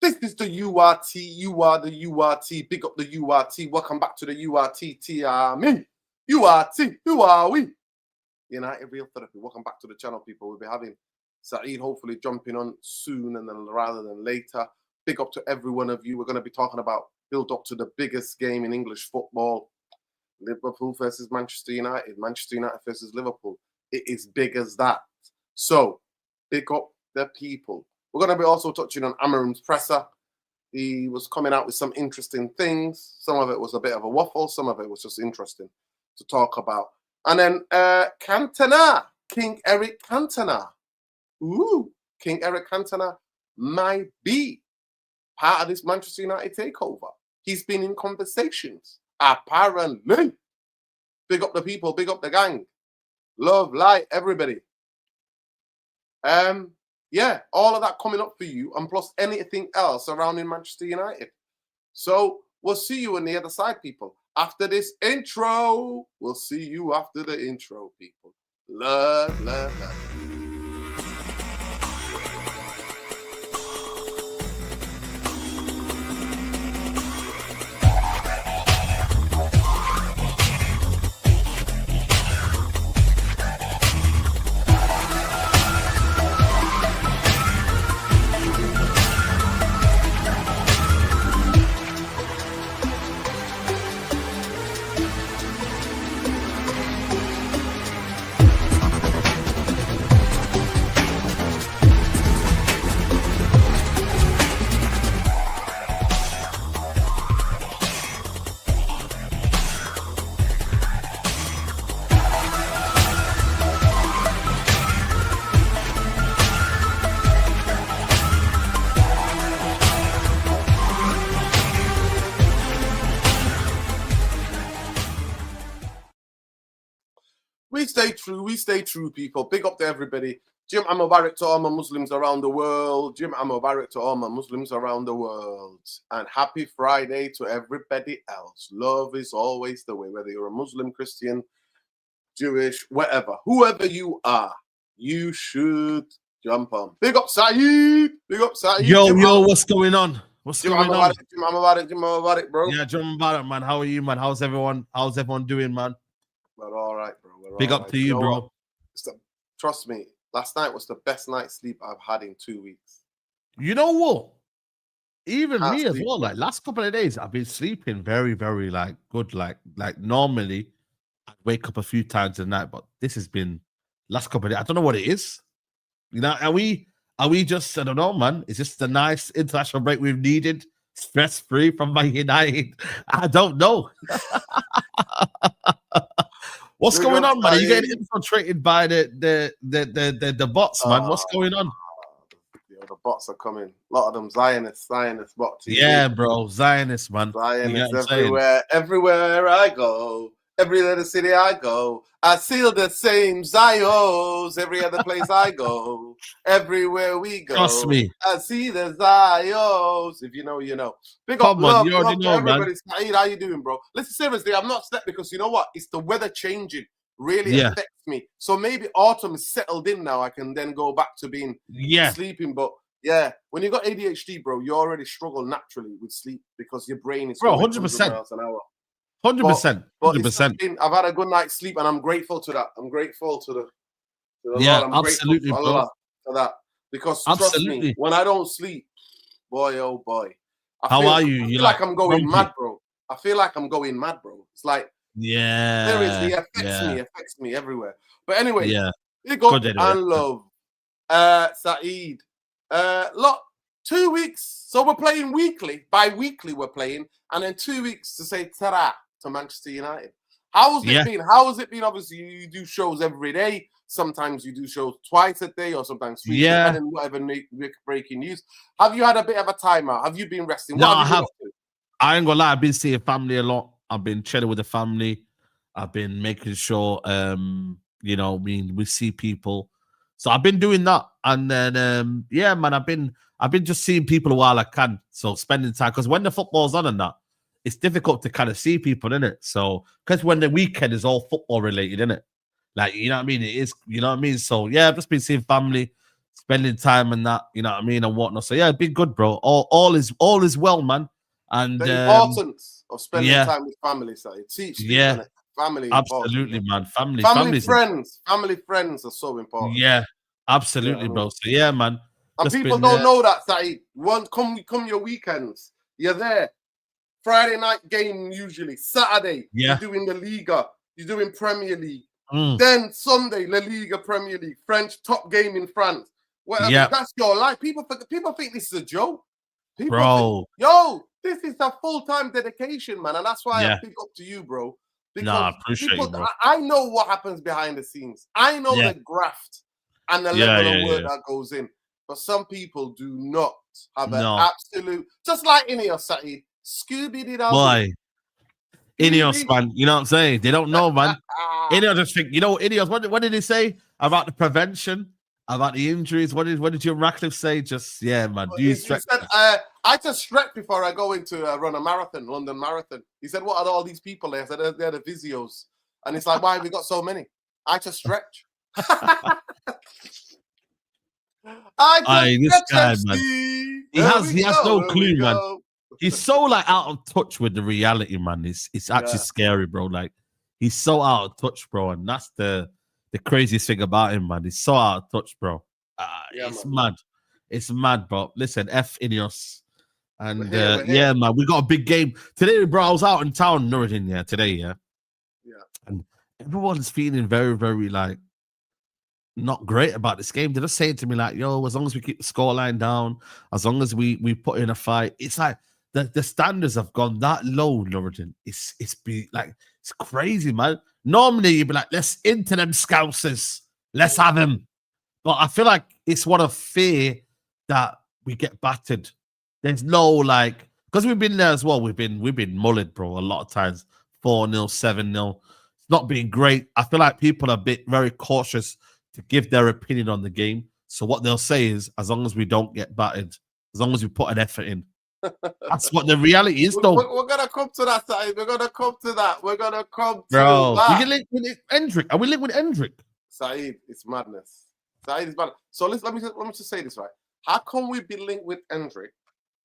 This is the URT. You are the URT. Big up the URT. Welcome back to the URT. Me. URT. Who are we? United Real Therapy. Welcome back to the channel, people. We'll be having Saeed hopefully jumping on soon and then rather than later. Big up to every one of you. We're going to be talking about build up to the biggest game in English football. Liverpool versus Manchester United. Manchester United versus Liverpool. It is big as that. So, big up the people. We're going to be also touching on Amorim's presser. He was coming out with some interesting things. Some of it was a bit of a waffle. Some of it was just interesting to talk about. And then Cantona, King Eric Cantona. Ooh, King Eric Cantona might be part of this Manchester United takeover. He's been in conversations, apparently. Big up the people, big up the gang. Love, light, everybody. Yeah, all of that coming up for you, and plus anything else surrounding Manchester United. So we'll see you on the other side, people. After this intro, we'll see you after the intro, people. Love, love, love. We stay true, people. Big up to everybody. Jim Mubarak to all my Muslims around the world. Jim Mubarak to all my Muslims around the world. And happy Friday to everybody else. Love is always the way, whether you're a Muslim, Christian, Jewish, whatever. Whoever you are, you should jump on. Big up Saeed. Big up Saeed. Yo, what's going on? What's going on? Jim Mubarak, bro. Yeah, Jim Mubarak, man. How are you, man? How's everyone doing, man? We're all right, bro. Big up to you, bro. Trust me, last night was the best night's sleep I've had in 2 weeks. You know what? Even me as well. Like last couple of days, I've been sleeping very, very good. Like normally, I wake up a few times a night, but this has been last couple of days. I don't know what it is. Are we just? I don't know, man. Is this the nice international break we've needed? Stress free from Man United. I don't know. What's going on, man? Are you getting infiltrated by the bots, man? What's going on? Yeah, the bots are coming. A lot of them Zionist bots. Yeah, bro. Zionist, man. Zionists everywhere. Everywhere I go. Every little city I go. I see the same Zios. Every other place I go. Everywhere we go. Trust me. I see the Zios. If you know, you know. Big up, love to everybody. Saeed, how you doing, bro? Listen, seriously, I'm not slept because you know what? It's the weather changing. Really affects me. So maybe autumn is settled in now. I can then go back to being sleeping. But yeah, when you got ADHD, bro, you already struggle naturally with sleep because your brain is 100% miles an hour. 100%. 100%. I've had a good night's sleep and I'm grateful to that. I'm grateful to the Lord. I'm absolutely, grateful to Allah for that. Because trust me, when I don't sleep, boy, oh boy. I feel like I'm going mad, bro. I feel like I'm going mad, bro. It's like, seriously, it affects me everywhere. But anyway, big up and love. Saeed. 2 weeks. So we're playing weekly. Bi-weekly we're playing. And then 2 weeks to say ta-ra to Manchester United. How's it been? How has it been? Obviously, you do shows every day. Sometimes you do shows twice a day or sometimes 3 days. And then whatever breaking news. Have you had a bit of a timeout? Have you been resting? No, I have. I ain't gonna lie. I've been seeing family a lot. I've been chilling with the family. I've been making sure, we see people. So I've been doing that. And then, man, I've been just seeing people while I can. So spending time. Because when the football's on and that, it's difficult to kind of see people, innit? So, because when the weekend is all football related, innit? Like, you know what I mean? It is, you know what I mean? So, yeah, I've just been seeing family, spending time and that, you know what I mean, and whatnot. So yeah, been good, bro. All is well, man. And the importance of spending yeah, time with family, so teach these yeah, and family important. absolutely, man. Family friends are so important. Yeah, You know absolutely, what I mean? bro. So yeah, man. And Just people been don't know that, Saeed. Come your weekends. You're there. Friday night game usually. Saturday, yeah. you're doing the Liga. You're doing Premier League. Mm. Then Sunday, La Liga, Premier League, French top game in France. Whatever. Yeah. That's your life. People think this is a joke. People Bro. think, yo, this is a full-time dedication, man. And that's why Yeah. I pick up to you, bro. Because Nah, I appreciate you, bro. I know what happens behind the scenes. I know Yeah. the graft and the Yeah, level yeah, of work yeah. that goes in. But some people do not have an No. absolute, just like Ineos, Saeed, Scooby-Doo. Boy. Ineos, man. You know what I'm saying? They don't know, man. Ineos just think, you know, Ineos, what did he say about the prevention, about the injuries? What did Jim Ratcliffe say? Just, yeah, man. Do you stretch? He said, I just stretch before I go into run a marathon, London Marathon. He said, what are all these people there? I said, they're the physios. And it's like, why have we got so many? I just stretch. This guy, man. He has no clue, man. He's so like out of touch with the reality, man. It's actually scary, bro. Like he's so out of touch, bro, and that's the craziest thing about him, man. He's so out of touch, bro. It's mad. It's mad, bro. Listen, F Ineos. And yeah, man, we got a big game today, bro. I was out in town, Nuruddin, today, yeah. And everyone's feeling very, very like not great about this game. They're just saying to me, like, yo, as long as we keep the scoreline down, as long as we put in a fight, it's like the standards have gone that low, Nuruddin. It's crazy, man. Normally you'd be like, let's into them scousers, let's have them. But I feel like it's one of fear that we get battered. There's no like, because we've been there as well. We've been mullered, bro, a lot of times. 4-0, 7-0. It's not been great. I feel like people are very cautious to give their opinion on the game. So what they'll say is, as long as we don't get battered, as long as we put an effort in. That's what the reality is, though. We're going to come to that, Saeed. We're going to come to that. We're going to come to Bro, that. we can link with Endrick. Are we linked with Endrick? Saeed, it's madness. Saeed is madness. So let me just say this, right? How come we be linked with Endrick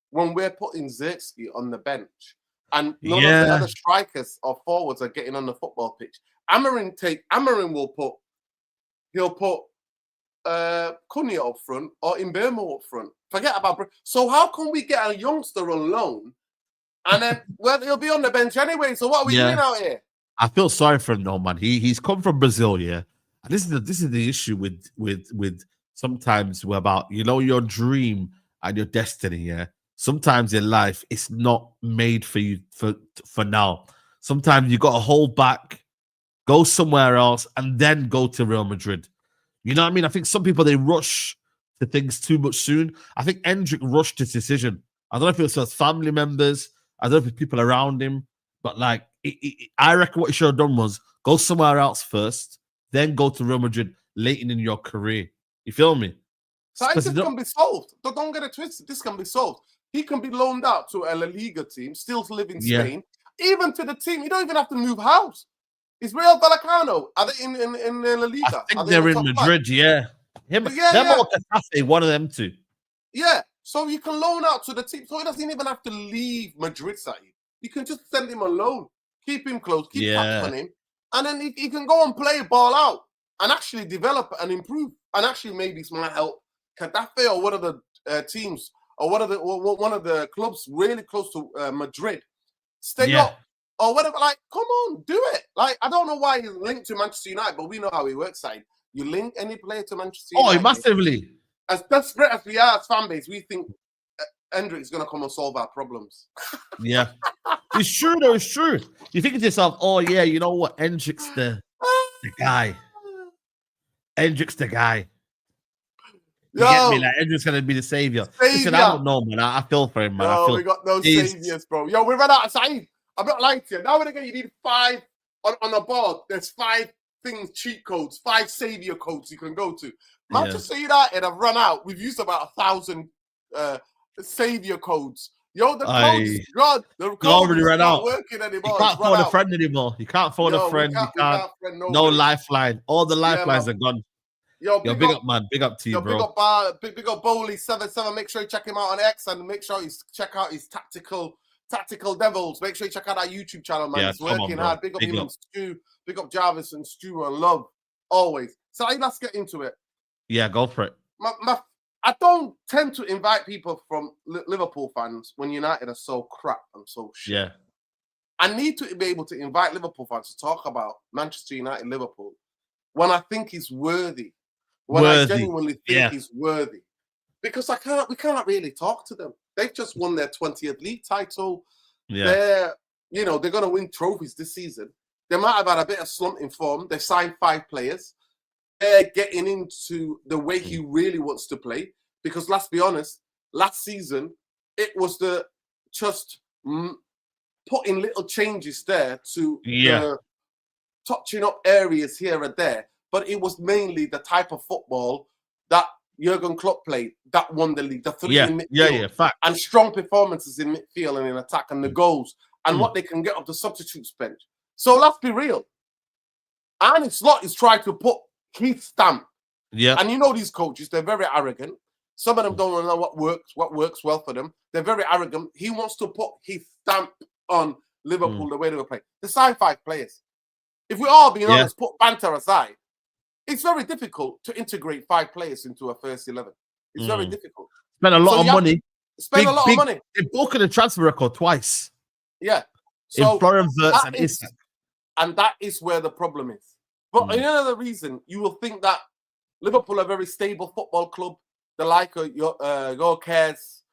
when we're putting Zirkzee on the bench and none of the other strikers or forwards are getting on the football pitch? Amorim will put Cunha up front or Mbeumo up front. Forget about so how can we get a youngster on loan and then he'll be on the bench anyway? So what are we doing out here? I feel sorry for him, though, man. He's come from Brazil, yeah. And this is the issue with sometimes about, you know, your dream and your destiny, yeah. Sometimes in life it's not made for you for now. Sometimes you got to hold back, go somewhere else, and then go to Real Madrid. You know what I mean? I think some people, they rush to things too much soon. I think Endrick rushed his decision. I don't know if it was his family members. I don't know if it's people around him. But like, I reckon what he should have done was go somewhere else first, then go to Real Madrid later in your career. You feel me? So this can be solved. Don't get it twisted. This can be solved. He can be loaned out to a La Liga team, still live in Spain. Even to the team, you don't even have to move house. Is Real Vallecano? Are they in La Liga? I think they're in Madrid, yeah. Them or Catastrophe, one of them two. Yeah. So you can loan out to the team. So he doesn't even have to leave Madrid, Saeed. You can just send him a loan. Keep him close. Keep tabs on him. And then he can go and play ball out and actually develop and improve. And actually maybe this might help Getafe or one of the teams or one of the clubs really close to Madrid. Stay up. Or whatever, like, come on, do it. Like, I don't know why he's linked to Manchester United, but we know how he works, Side. You link any player to Manchester United. Oh, massively. As desperate as we are as fan base, we think Endrick is going to come and solve our problems. Yeah. It's true, though. It's true. You think to yourself, oh, yeah, you know what? Endrick's the guy. Endrick's the guy. You get me? Like, Endrick's going to be the savior. Listen, I don't know, man. I feel for him, man. No, we got no saviors, bro. Yo, we ran out of Saeed. I'm not lying to you. Now and again, you need 5 on a board. There's 5 things, cheat codes, 5 savior codes you can go to. Manchester United have run out. We've used about 1,000 savior codes. Yo, the codes, God, the codes already ran out. Working anymore. You can't phone a friend anymore. You can't phone a friend. No lifeline. All the lifelines are gone. Yo, Yo, big up, man. Big up to you, Yo, bro. Big up Bowley77. Make sure you check him out on X and make sure you check out his tactical devils. Make sure you check out our YouTube channel, man. Yeah, He's working hard. Big up him and Stu. Big up Jarvis and Stu and Love. Always. So let's get into it. Yeah, go for it. I don't tend to invite people from Liverpool fans when United are so crap and so shit. Yeah. I need to be able to invite Liverpool fans to talk about Manchester United, Liverpool, when I think he's worthy. When I genuinely think he's worthy. Because we cannot really talk to them. They've just won their 20th league title. Yeah. They're going to win trophies this season. They might have had a bit of slump in form. They signed 5 players. They're getting into the way he really wants to play. Because let's be honest, last season, it was just putting little changes there to touching up areas here and there. But it was mainly the type of football that Jurgen Klopp played that won the league. The 3 in midfield. Fact. And strong performances in midfield and in attack and the goals and what they can get off the substitutes bench. So let's be real. Arne Slot is trying to put his stamp. Yeah. And you know these coaches, they're very arrogant. Some of them don't know what works well for them. They're very arrogant. He wants to put his stamp on Liverpool the way they were playing. They signed 5 players. If we all being honest, put banter aside, it's very difficult to integrate 5 players into a first 11. It's very difficult. Spend a lot of money. Spend a lot of money. They've broken the transfer record twice. Yeah. So in Florian Wirtz and Isak. And that is where the problem is. But another reason, you will think that Liverpool are a very stable football club. The like of Yorkers,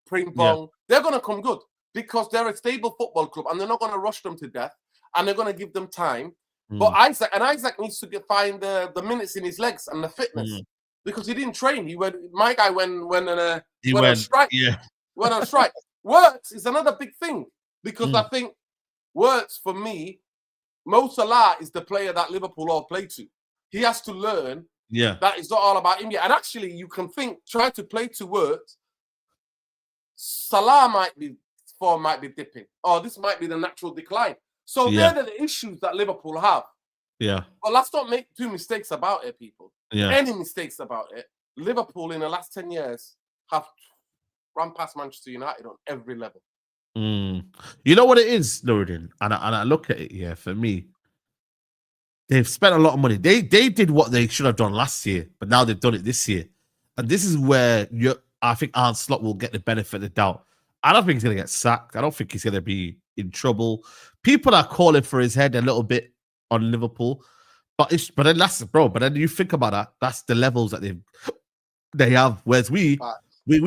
Primpong, they're going to come good because they're a stable football club and they're not going to rush them to death and they're going to give them time. But Isaac needs to find the minutes in his legs and the fitness because he didn't train. My guy went on strike. Yeah, went on strike. Wirtz is another big thing because I think Wirtz for me, Mo Salah is the player that Liverpool all play to. He has to learn that it's not all about him yet. And actually, you can try to play to Wirtz. Salah might be dipping. Or this might be the natural decline. So they're the issues that Liverpool have. Yeah. But let's not make 2 mistakes about it, people. Yeah. Any mistakes about it. Liverpool in the last 10 years have run past Manchester United on every level. You know what it is, Nuruddin? And I look at it, for me, they've spent a lot of money. They did what they should have done last year, but now they've done it this year. And this is where I think Arne Slot will get the benefit of the doubt. I don't think he's going to get sacked. I don't think he's going to be in trouble. People are calling for his head a little bit on Liverpool, but then you think about that. That's the levels that they have. Whereas we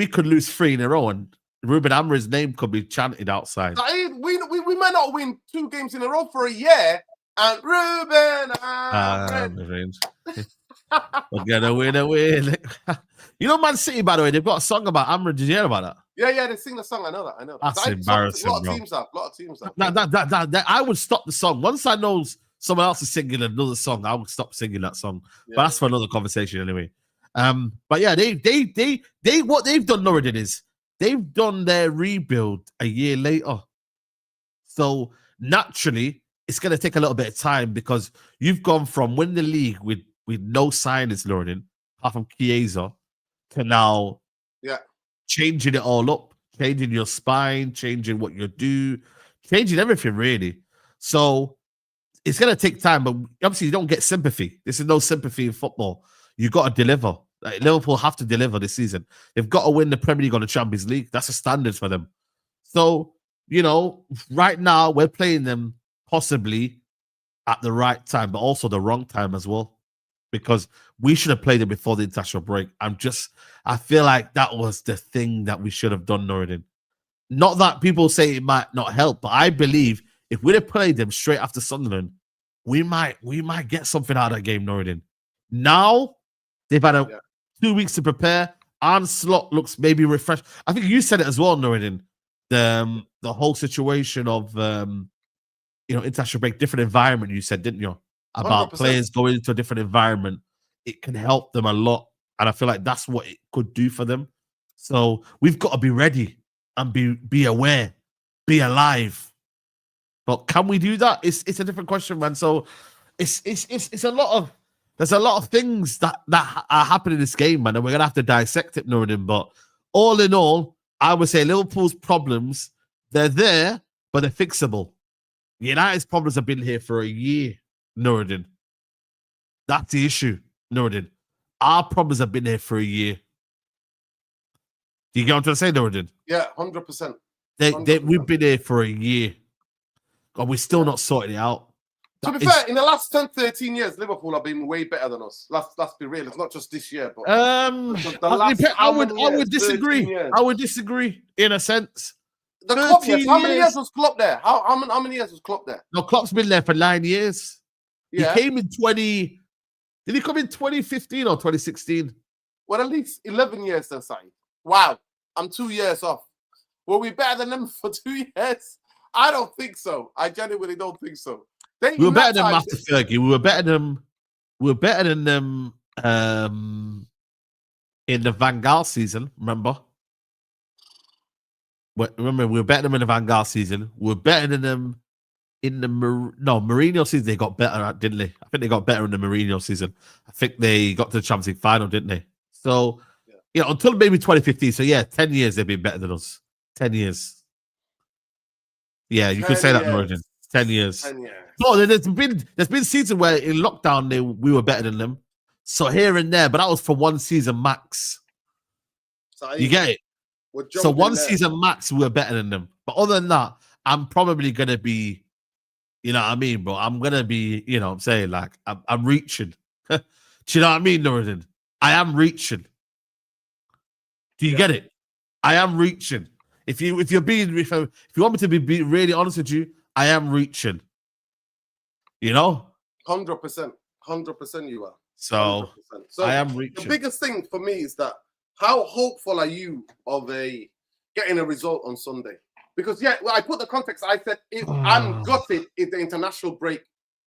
could lose 3 in a row, and Ruben Amorim's name could be chanted outside. We might not win 2 games in a row for a year, and Ruben Amorim. We're gonna win. You know, Man City, by the way, they've got a song about Amorim. Did you hear about that? Yeah, they sing the song. I know that. That's embarrassing. A lot of teams have. I would stop the song once I know someone else is singing another song. I would stop singing that song. But that's for another conversation anyway. But yeah, they what they've done, Nuruddin, is they've done their rebuild a year later. So naturally, it's going to take a little bit of time because you've gone from winning the league with no signings, Nuruddin, apart from Chiesa, to now changing it all up, changing your spine, changing what you do, changing everything, really. So it's going to take time, but obviously you don't get sympathy. This is no sympathy in football. You got to deliver. Like, Liverpool have to deliver this season. They've got to win the Premier League or the Champions League. That's a standard for them. So, right now we're playing them possibly at the right time, but also the wrong time as well. Because we should have played it before the international break. I feel like that was the thing that we should have done, Nuruddin. Not that people say it might not help, but I believe if we'd have played them straight after Sunderland, we might get something out of that game, Nuruddin. Now, they've had 2 weeks to prepare. Arne Slot looks maybe refreshed. I think you said it as well, Nuruddin. The whole situation of, international break, different environment, you said, didn't you? About 100%. Players going into a different environment. It can help them a lot. And I feel like that's what it could do for them. So we've got to be ready and be aware, be alive. But can we do that? It's a different question, man. So it's a lot of there's a lot of things that are happening in this game, man, and we're gonna have to dissect it, Nuruddin. But all in all, I would say Liverpool's problems, they're there, but they're fixable. United's problems have been here for a year, Nuruddin. That's the issue, Nuruddin. Our problems have been here for a year. Do you get what I'm trying to say, Nuruddin? Yeah, 100%. We've been here for a year. And we're still not sorting it out. To be fair, in the last 10, 13 years, Liverpool have been way better than us. Let's be real. It's not just this year, but I would disagree. I would disagree in a sense. The Klopp years. How many years was Klopp there? How many years was Klopp there? No, Klopp's been there for 9 years. Yeah. He came in 20. Did he come in 2015 or 2016? Well, at least 11 years then, Saeed. Wow, I'm 2 years off. Were we better than them for 2 years? I don't think so. I genuinely don't think so. We were better than Master Fergie. We were better than them in the Van Gaal season, remember? Remember, we were better than them in the Van Gaal season. We were better than them in the Mourinho season. They got better at, didn't they? I think they got better in the Mourinho season. I think they got to the Champions League final, didn't they? So, until maybe 2015. So, 10 years they've been better than us. 10 years. Yeah, you could say that, Nuruddin. 10 years. 10 years. No, there's been seasons where in lockdown we were better than them. So here and there, but that was for one season max. You get it? So one season max, we were better than them. But other than that, I'm probably gonna be, you know what I mean, bro? I'm gonna be, you know what I'm saying? Like I'm reaching. Do you know what I mean, Nuruddin? I am reaching. Do you get it? I am reaching. If you want me to be really honest with you, I am reaching. You know? 100%. 100% you are. So I am reaching. The biggest thing for me is that how hopeful are you of getting a result on Sunday? Because I put the context. I said if I'm gutted it's the international break,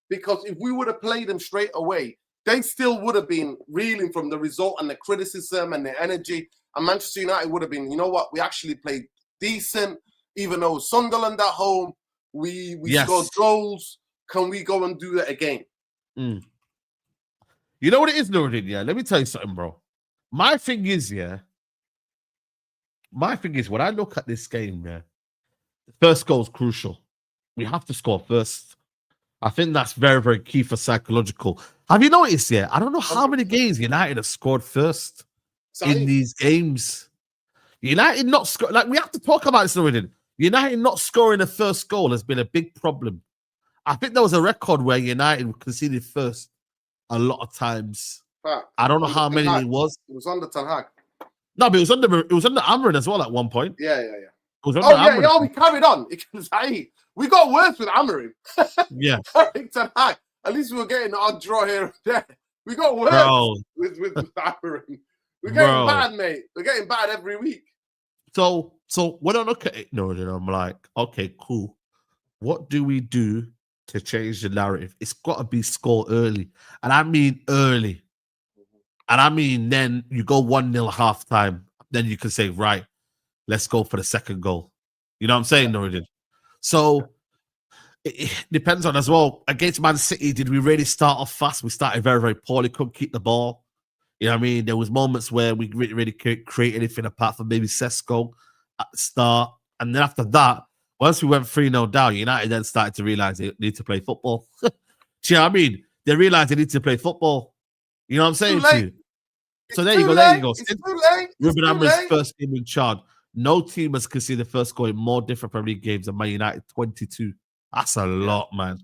because if we would have played them straight away, they still would have been reeling from the result and the criticism and the energy. And Manchester United would have been, you know what? We actually played decent, even though Sunderland at home, we scored goals. Can we go and do that again? You know what it is, Nuruddin? Yeah, let me tell you something, bro. My thing is, when I look at this game, the first goal is crucial. We have to score first. I think that's very, very key for psychological. Have you noticed, I don't know how many games United have scored first in these games. United not score, like we have to talk about this, Nuruddin. United not scoring the first goal has been a big problem. I think there was a record where United conceded first a lot of times. I don't know how many it was. It was under Ten Hag. No, but it was under Amorim as well at one point. Yeah. It was under Amorim. We carried on. We got worse with Amorim. Yeah. Ten Hag. At least we were getting an odd draw here and there. We got worse with Amorim. We're getting bad, mate. We're getting bad every week. So when I look at it, I'm like, okay, cool. What do we do to change the narrative? It's got to be score early. And I mean early. And I mean then you go 1-0 half time. Then you can say, right, let's go for the second goal. You know what I'm saying, Nuruddin? So it depends on as well. Against Man City, did we really start off fast? We started very, very poorly, couldn't keep the ball. You know what I mean? There was moments where we didn't really create anything apart from maybe Sesko at the start. And then after that, once we went 3-0 down, United then started to realize they need to play football. Do you know what I mean? They realized they need to play football. You know what I'm saying to you? So there you go. There you go. Ruben Amorim's first game in charge. No team has conceded the first goal in more different Premier League games than Man United, 22. That's a lot, man.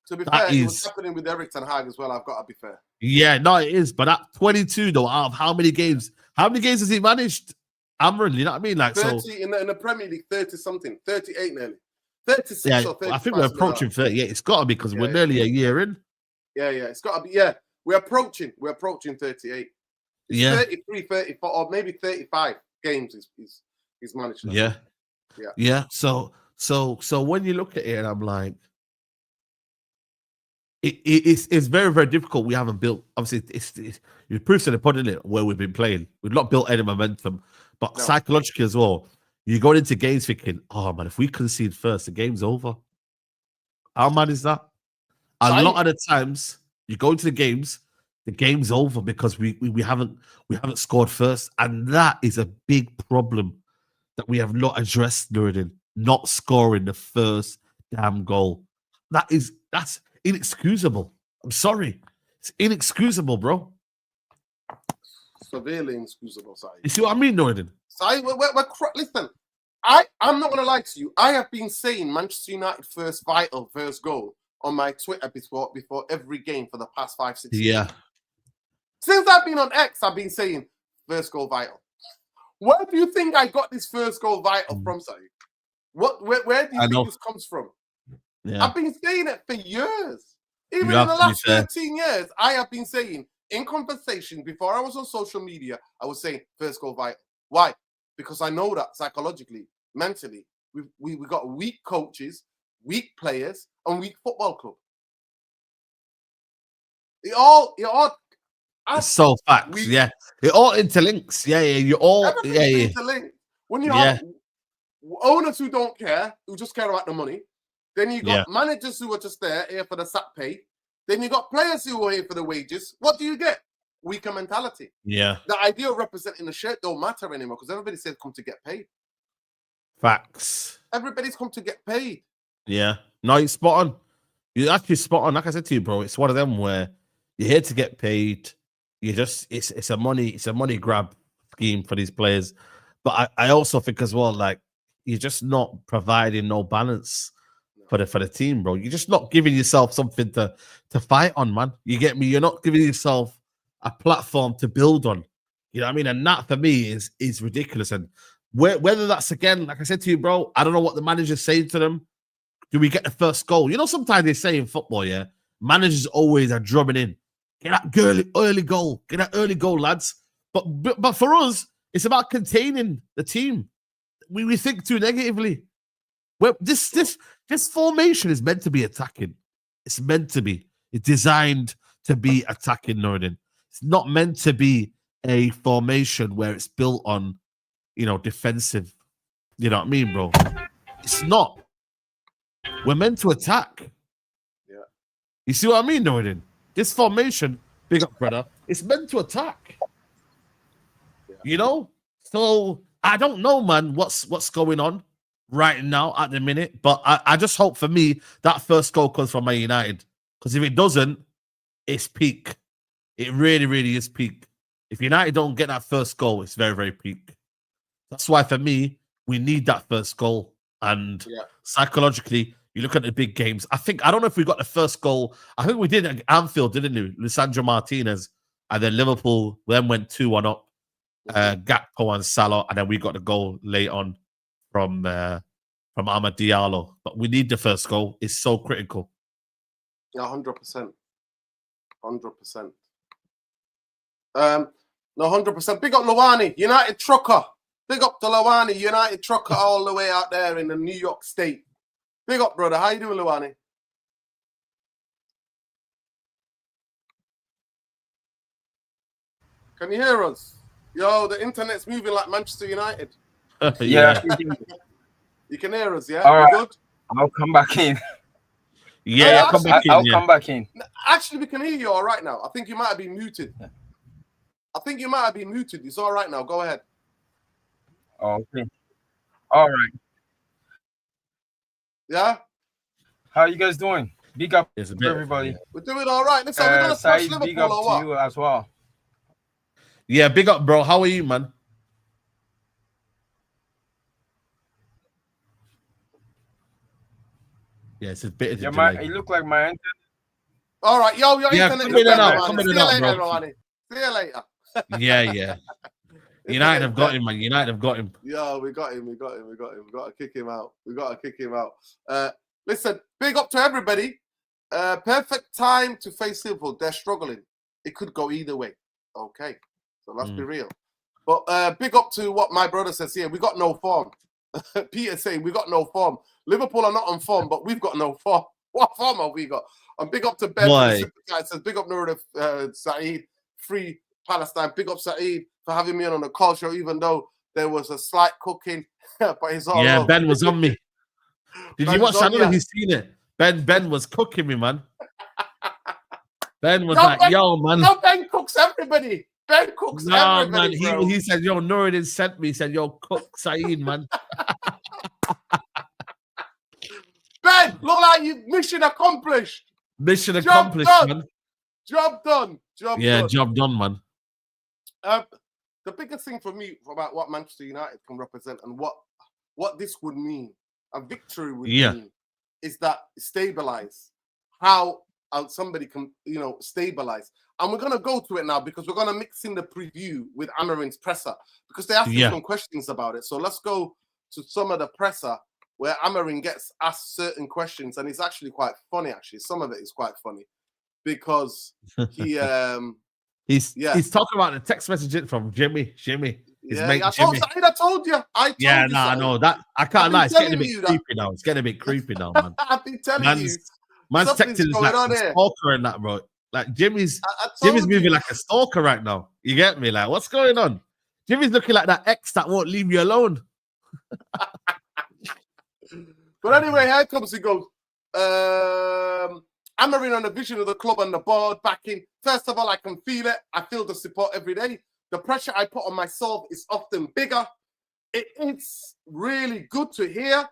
To be fair, it was happening with Erik Ten Hag as well. I've got to be fair. Yeah, no, it is. But that 22, though, out of how many games? How many games has he managed? Amorim, you know what I mean? Like 30 so in the Premier League, 30-something, 38 nearly. 36 or 35. I think we're approaching 38. It's got to be because we're nearly a year in. Yeah, it's got to be. Yeah, we're approaching 38. It's 33, 34, or maybe 35 games he's managed. Yeah. So when you look at it, I'm like, it's very, very difficult. We haven't built, obviously, it's proofs in the pudding where we've been playing. We've not built any momentum, but psychologically as well, you're going into games thinking, oh man, if we concede first, the game's over. How mad is that? A lot of the times, you go into the games the game's over because we haven't scored first, and that is a big problem that we have not addressed, Nuruddin. Not scoring the first damn goal. That's inexcusable. I'm sorry, it's inexcusable, bro. Severely inexcusable, Sai. You see what I mean, Nuruddin? Sai, listen. I'm not gonna lie to you. I have been saying Manchester United first goal on my Twitter before every game for the past 5-6 years. Yeah. Since I've been on X, I've been saying first goal vital. Where do you think I got this first goal vital from, Sai? Where do you think this comes from? Yeah. I've been saying it for years. Even in the last 13 years, I have been saying in conversation before I was on social media, I was saying first goal vital. Why? Because I know that psychologically, mentally, we got weak coaches, weak players, and weak football club. It all it's so facts, yeah. It all interlinks. Yeah. You all interlinked. When you have owners who don't care, who just care about the money, then you got managers who are just here for the sack pay. Then you got players who are here for the wages. What do you get? Weaker mentality. Yeah. The idea of representing the shirt don't matter anymore because everybody says come to get paid. Facts. Everybody's come to get paid. Yeah. No, you're spot on. You're actually spot on. Like I said to you, bro, it's one of them where you're here to get paid. You just it's a money grab scheme for these players. But I also think as well, like, you're just not providing no balance for the team, bro. You're just not giving yourself something to fight on, man. You get me? You're not giving yourself a platform to build on. You know what I mean? And that for me is ridiculous. And whether that's, again, like I said to you, bro, I don't know what the manager's saying to them. Do we get the first goal? You know, sometimes they say in football, managers always are drumming in. Get that early goal. Get that early goal, lads. But for us, it's about containing the team. We think too negatively. Well, this formation is meant to be attacking. It's meant to be. It's designed to be attacking, Norden. It's not meant to be a formation where it's built on, defensive. You know what I mean, bro? It's not. We're meant to attack. Yeah. You see what I mean, Norden? This formation, big up, brother, it's meant to attack. Yeah. So I don't know, man, what's going on right now at the minute. But I just hope for me that first goal comes from Man United. Because if it doesn't, it's peak. It really, really is peak. If United don't get that first goal, it's very, very peak. That's why for me, we need that first goal. And psychologically, you look at the big games. I don't know if we got the first goal. I think we did at Anfield, didn't we? Lisandro Martinez. And then Liverpool then went 2-1 up. Gakpo and Salah. And then we got the goal late on from Amad Diallo. But we need the first goal. It's so critical. Yeah, 100%. 100%. No, 100%. Big up Lawani, United trucker. Big up to Lawani, United trucker all the way out there in the New York State. Big up, brother. How you doing, Lawani? Can you hear us? Yo, the internet's moving like Manchester United. Yeah. You can hear us, yeah? All right. Good? I'll come back in. Yeah, I'll come back in. Actually, we can hear you all right now. I think you might have been muted. It's all right now. Go ahead. Okay. All right. Yeah? How are you guys doing? Big up to everybody. We're doing all right. Listen, we're going to smash Liverpool big up or to what? you as well. Yeah, big up, bro. How are you, man? Yeah, it's a bit of a delay. You look like my internet. All right, your internet come in and out. Come in See and you out, later, bro. Ronnie. See you later. Yeah. United have got him, man. United have got him. Yeah, we got him. We got to kick him out. Listen, big up to everybody. Perfect time to face Liverpool. They're struggling. It could go either way. Okay, so let's be real. But big up to what my brother says here. We got no form. Peter saying we got no form. Liverpool are not on form, but we've got no form. What form have we got? And big up to Ben. Why? Says big up Nur Saeed. Free Palestine. Big up Saeed for having me on the call show, even though there was a slight cooking. But it's all yeah, wrong. Ben was on me. Did you watch? I don't know if you've seen it. Ben was cooking me, man. Ben was like, yo, man. No, Ben cooks everybody. Ben cooks everybody, man. bro. He said, yo, Nuruddin sent me. He said, yo, cook Saeed, man. Ben, look like you mission accomplished. Mission accomplished, man. Job done. Job done, man. The biggest thing for me about what Manchester United can represent and what this would mean, a victory would mean, is that stabilize how somebody can, stabilize. And we're going to go to it now because we're going to mix in the preview with Amorim's presser because they asked some questions about it. So let's go to some of the presser where Amorim gets asked certain questions. And it's actually quite funny, actually. Some of it is quite funny because he... He's talking about the text message from Jimmy. His mate Jimmy. I told you. I know that. I can't lie. It's getting a bit creepy now. It's getting a bit creepy now, man. I've been telling you. Man's texting is like a stalker and that, bro. Like Jimmy's moving like a stalker right now. You get me? Like, what's going on? Jimmy's looking like that ex that won't leave you alone. But anyway, here comes he goes. Amorim on the vision of the club and the board backing. First of all, I can feel it. I feel the support every day. The pressure I put on myself is often bigger. It's really good to hear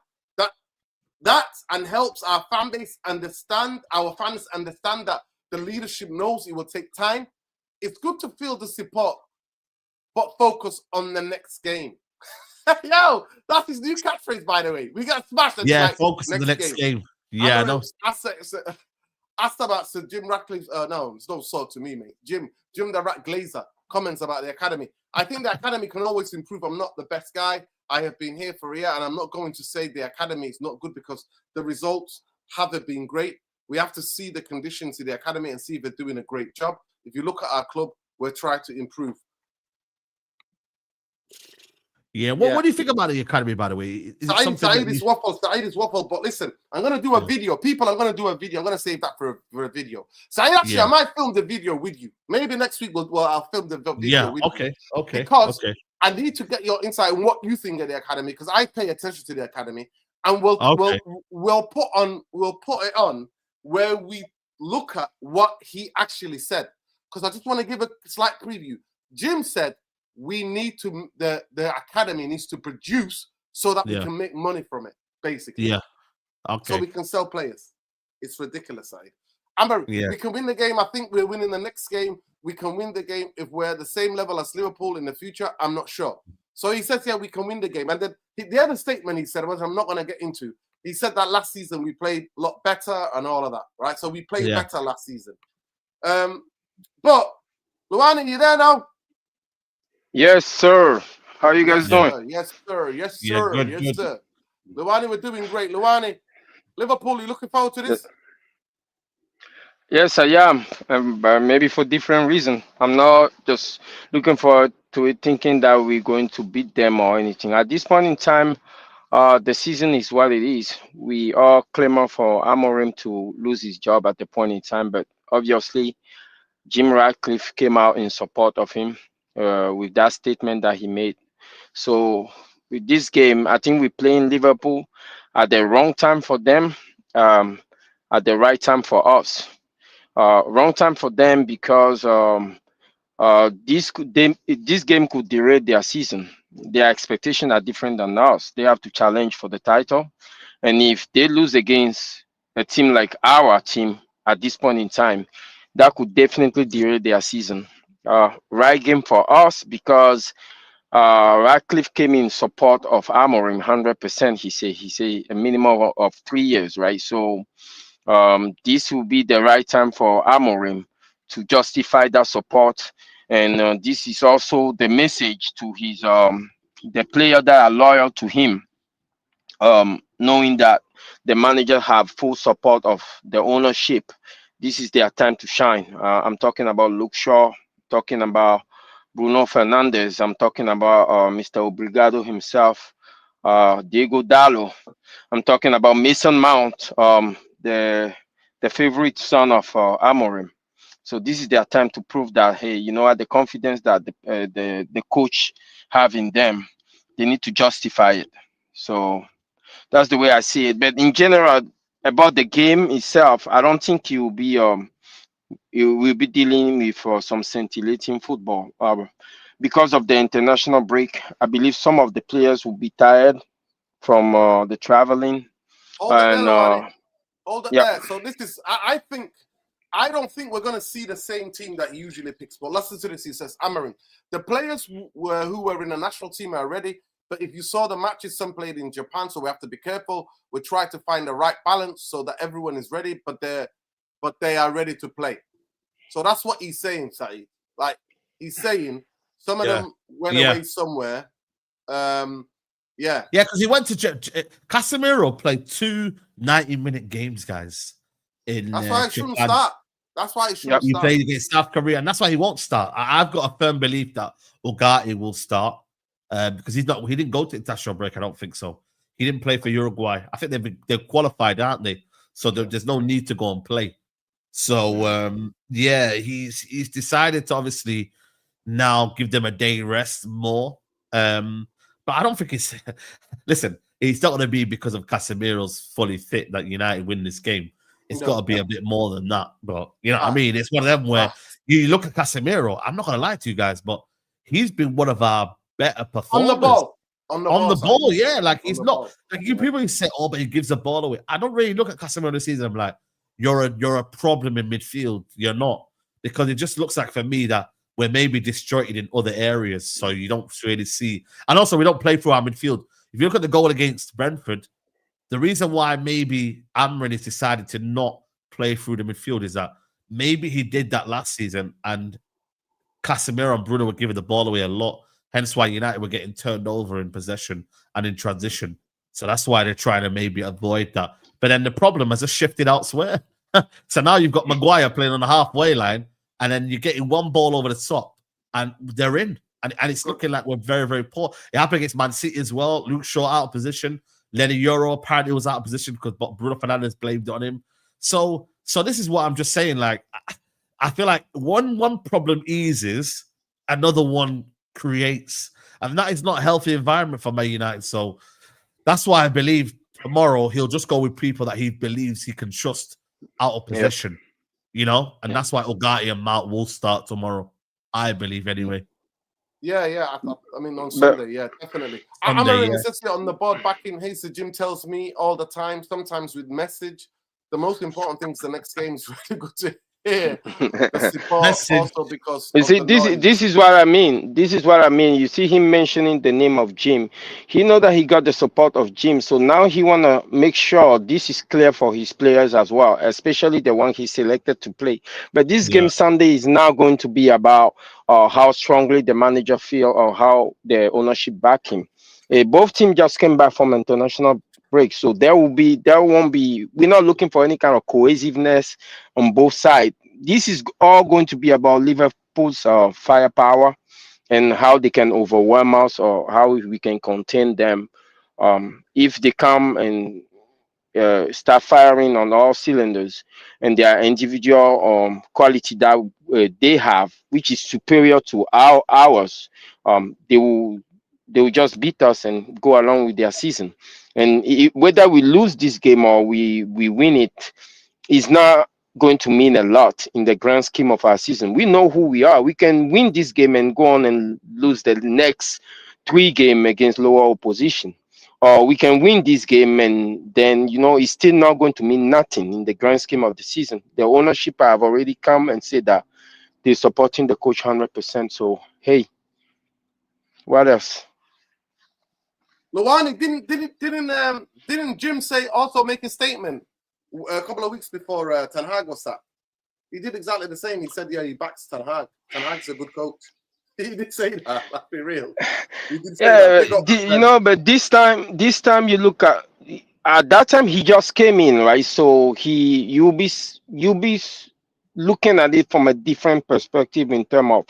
that and helps our fan base understand, our fans understand that the leadership knows it will take time. It's good to feel the support, but focus on the next game. Yo, that's his new catchphrase, by the way. We got smashed. Focus on the next game. Yeah, I know. Asked about Sir Jim Ratcliffe. No, it's no sort to me, mate. Jim the Rat Glazer comments about the academy. I think the academy can always improve. I'm not the best guy. I have been here for a year, and I'm not going to say the academy is not good because the results haven't been great. We have to see the conditions in the academy and see if they're doing a great job. If you look at our club, we're trying to improve. Yeah, what do you think about the academy, by the way? Saeed is waffle, but listen, I'm going to do a video. People, I'm going to do a video. I'm going to save that for a video. Saeed, actually, I might film the video with you. Maybe next week, I'll film the video with you. Okay. Because I need to get your insight on what you think of the academy, because I pay attention to the academy, and we'll put it on where we look at what he actually said. Because I just want to give a slight preview. Jim said, we need to, the academy needs to produce so that we can make money from it, basically. Yeah. Okay. So we can sell players. It's ridiculous, we can win the game. I think we're winning the next game. We can win the game if we're the same level as Liverpool in the future. I'm not sure. So he says, we can win the game. And then the other statement he said, which I'm not going to get into, he said that last season we played a lot better and all of that, right? So we played better last season. But, Luana, you there now? Yes, sir. How are you guys doing? Yes, sir. Yes, sir. Yes, sir. Luani, we're doing great. Luani, Liverpool, you looking forward to this? Yes, I am. But maybe for different reasons. I'm not just looking forward to it thinking that we're going to beat them or anything. At this point in time, the season is what it is. We all clamor for Amorim to lose his job at the point in time, but obviously, Jim Ratcliffe came out in support of him. With that statement that he made. So with this game, I think we're playing Liverpool at the wrong time for them, at the right time for us. Wrong time for them because this game could derail their season. Their expectations are different than us. They have to challenge for the title. And if they lose against a team like our team at this point in time, that could definitely derail their season. Right game for us because Ratcliffe came in support of Amorim 100%. He say a minimum of 3 years, right? So this will be the right time for Amorim to justify that support, and this is also the message to his the player that are loyal to him, knowing that the manager have full support of the ownership. This is their time to shine. I'm talking about Luke Shaw, talking about Bruno Fernandes. I'm talking about Mr. Obrigado himself, Diego Dallo. I'm talking about Mason Mount, the favorite son of Amorim. So this is their time to prove that, hey, you know what, the confidence that the coach have in them, they need to justify it. So that's the way I see it. But in general, about the game itself, I don't think it will be You will be dealing with some scintillating football. Because of the international break, I believe some of the players will be tired from the traveling. Hold it there, And Lawani. Hold it yeah, there. So this is, I think, I don't think we're going to see the same team that he usually picks. But listen to this. He says, Amorim, the players who were in the national team are ready. But if you saw the matches some played in Japan, so we have to be careful. We try to find the right balance so that everyone is ready, but they are ready to play. So that's what he's saying, Saeed. Like he's saying, some of them went away somewhere. Yeah, because he went to Casemiro played 2 90-minute games, guys. That's why he shouldn't Japan. start. That's why he shouldn't He start. played against South Korea, and that's why he won't start. I've got a firm belief that Ugarte will start because he didn't go to international break. I don't think so. He didn't play for Uruguay. I think they're qualified, aren't they? So there's no need to go and play. So he's decided to obviously now give them a day rest more. But I don't think it's listen, it's not going to be because of Casemiro's fully fit that United win this game. It's got to be a bit more than that. But you know what I mean? It's one of them where you look at Casemiro. I'm not going to lie to you guys, but he's been one of our better performers. On the ball, yeah. Like he's not like you people say, oh, but he gives the ball away. I don't really look at Casemiro this season. I'm like, you're a problem in midfield. You're not, because it just looks like for me that we're maybe disjointed in other areas, so you don't really see. And also, we don't play through our midfield. If you look at the goal against Brentford, the reason why maybe Amorim has decided to not play through the midfield is that maybe he did that last season, and Casemiro and Bruno were giving the ball away a lot. Hence why United were getting turned over in possession and in transition. So that's why they're trying to maybe avoid that. But then the problem has just shifted elsewhere. So now you've got Maguire playing on the halfway line, and then you're getting one ball over the top, and they're in. And it's looking like we're very, very poor. It happened against Man City as well. Luke Shaw out of position. Lenny Euro apparently was out of position because Bruno Fernandes blamed it on him. So this is what I'm just saying. Like, I feel like one problem eases, another one creates, and that is not a healthy environment for Man United. So that's why I believe tomorrow he'll just go with people that he believes he can trust out of possession, you know, and that's why Ugarte and Mount will start tomorrow. I believe anyway. Yeah. I mean, on Sunday, definitely. Amorim says it on the board back in Hayes. The gym tells me all the time, sometimes with message. The most important thing is the next game is really good to hear. Also because you see, this is what I mean. This is what I mean. You see him mentioning the name of Jim. He know that he got the support of Jim, so now he wanna make sure this is clear for his players as well, especially the one he selected to play. But this game Sunday is now going to be about how strongly the manager feel or how the ownership back him. Both teams just came back from international break, so there won't be. We're not looking for any kind of cohesiveness on both sides. This is all going to be about Liverpool's firepower and how they can overwhelm us or how we can contain them. If they come and start firing on all cylinders and their individual quality that they have, which is superior to ours, they will just beat us and go along with their season. And whether we lose this game or we win it is not going to mean a lot in the grand scheme of our season. We know who we are. We can win this game and go on and lose the next 3 games against lower opposition. Or we can win this game and then, it's still not going to mean nothing in the grand scheme of the season. The ownership have already come and said that they're supporting the coach 100%. So, hey, what else? Luani, didn't Jim say also make a statement a couple of weeks before Ten Hag was sacked? He did exactly the same. He said, he backs Ten Hag. Ten Hag's a good coach. He did say that. Let's be real. He did say that. But this time you look at that time he just came in, right? So you'll be looking at it from a different perspective in terms of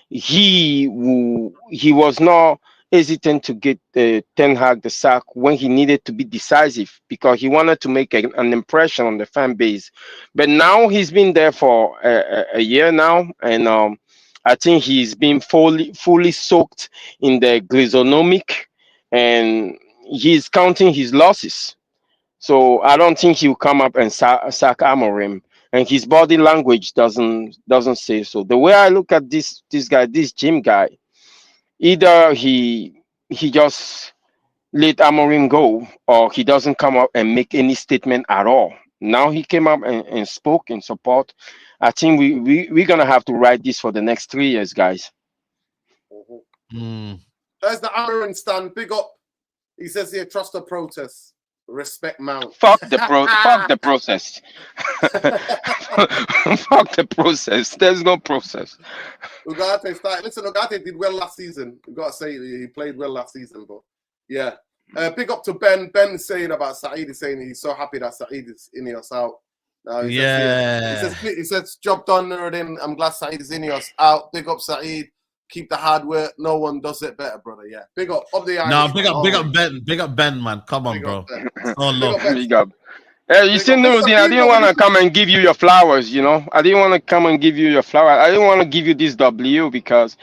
he was not hesitant to get Ten Hag the sack when he needed to be decisive because he wanted to make an impression on the fan base. But now he's been there for a year now, and I think he's been fully soaked in the glyconomic, and he's counting his losses. So I don't think he'll come up and sack Amorim. and his body language doesn't say so. The way I look at this guy, this gym guy, either he just let Amorim go, or he doesn't come up and make any statement at all. Now he came up and spoke in support. I think we're gonna have to write this for the next 3 years, guys. There's the Amorim stand. Big up. He says here, trust the protest. Respect Mount. Fuck the process. Fuck the process. There's no process. Ugarte started. Listen, Ugarte did well last season. You got to say he played well last season, but yeah. Big up to Ben. Ben saying about Saeed. He's saying he's so happy that Saeed is Ineos out. He says job done, Nuruddin. I'm glad Saeed is Ineos out. Big up Saeed. Keep the hard work. No one does it better, brother. Yeah. Big up the Irish. No, big up Ben. Big up Ben, man. Come on, bro. Oh, look. Big up. Hey, you see, Nuruddin, I didn't want to come and give you your flowers, you know. I didn't want to come and give you your flowers. I didn't want to give you this W because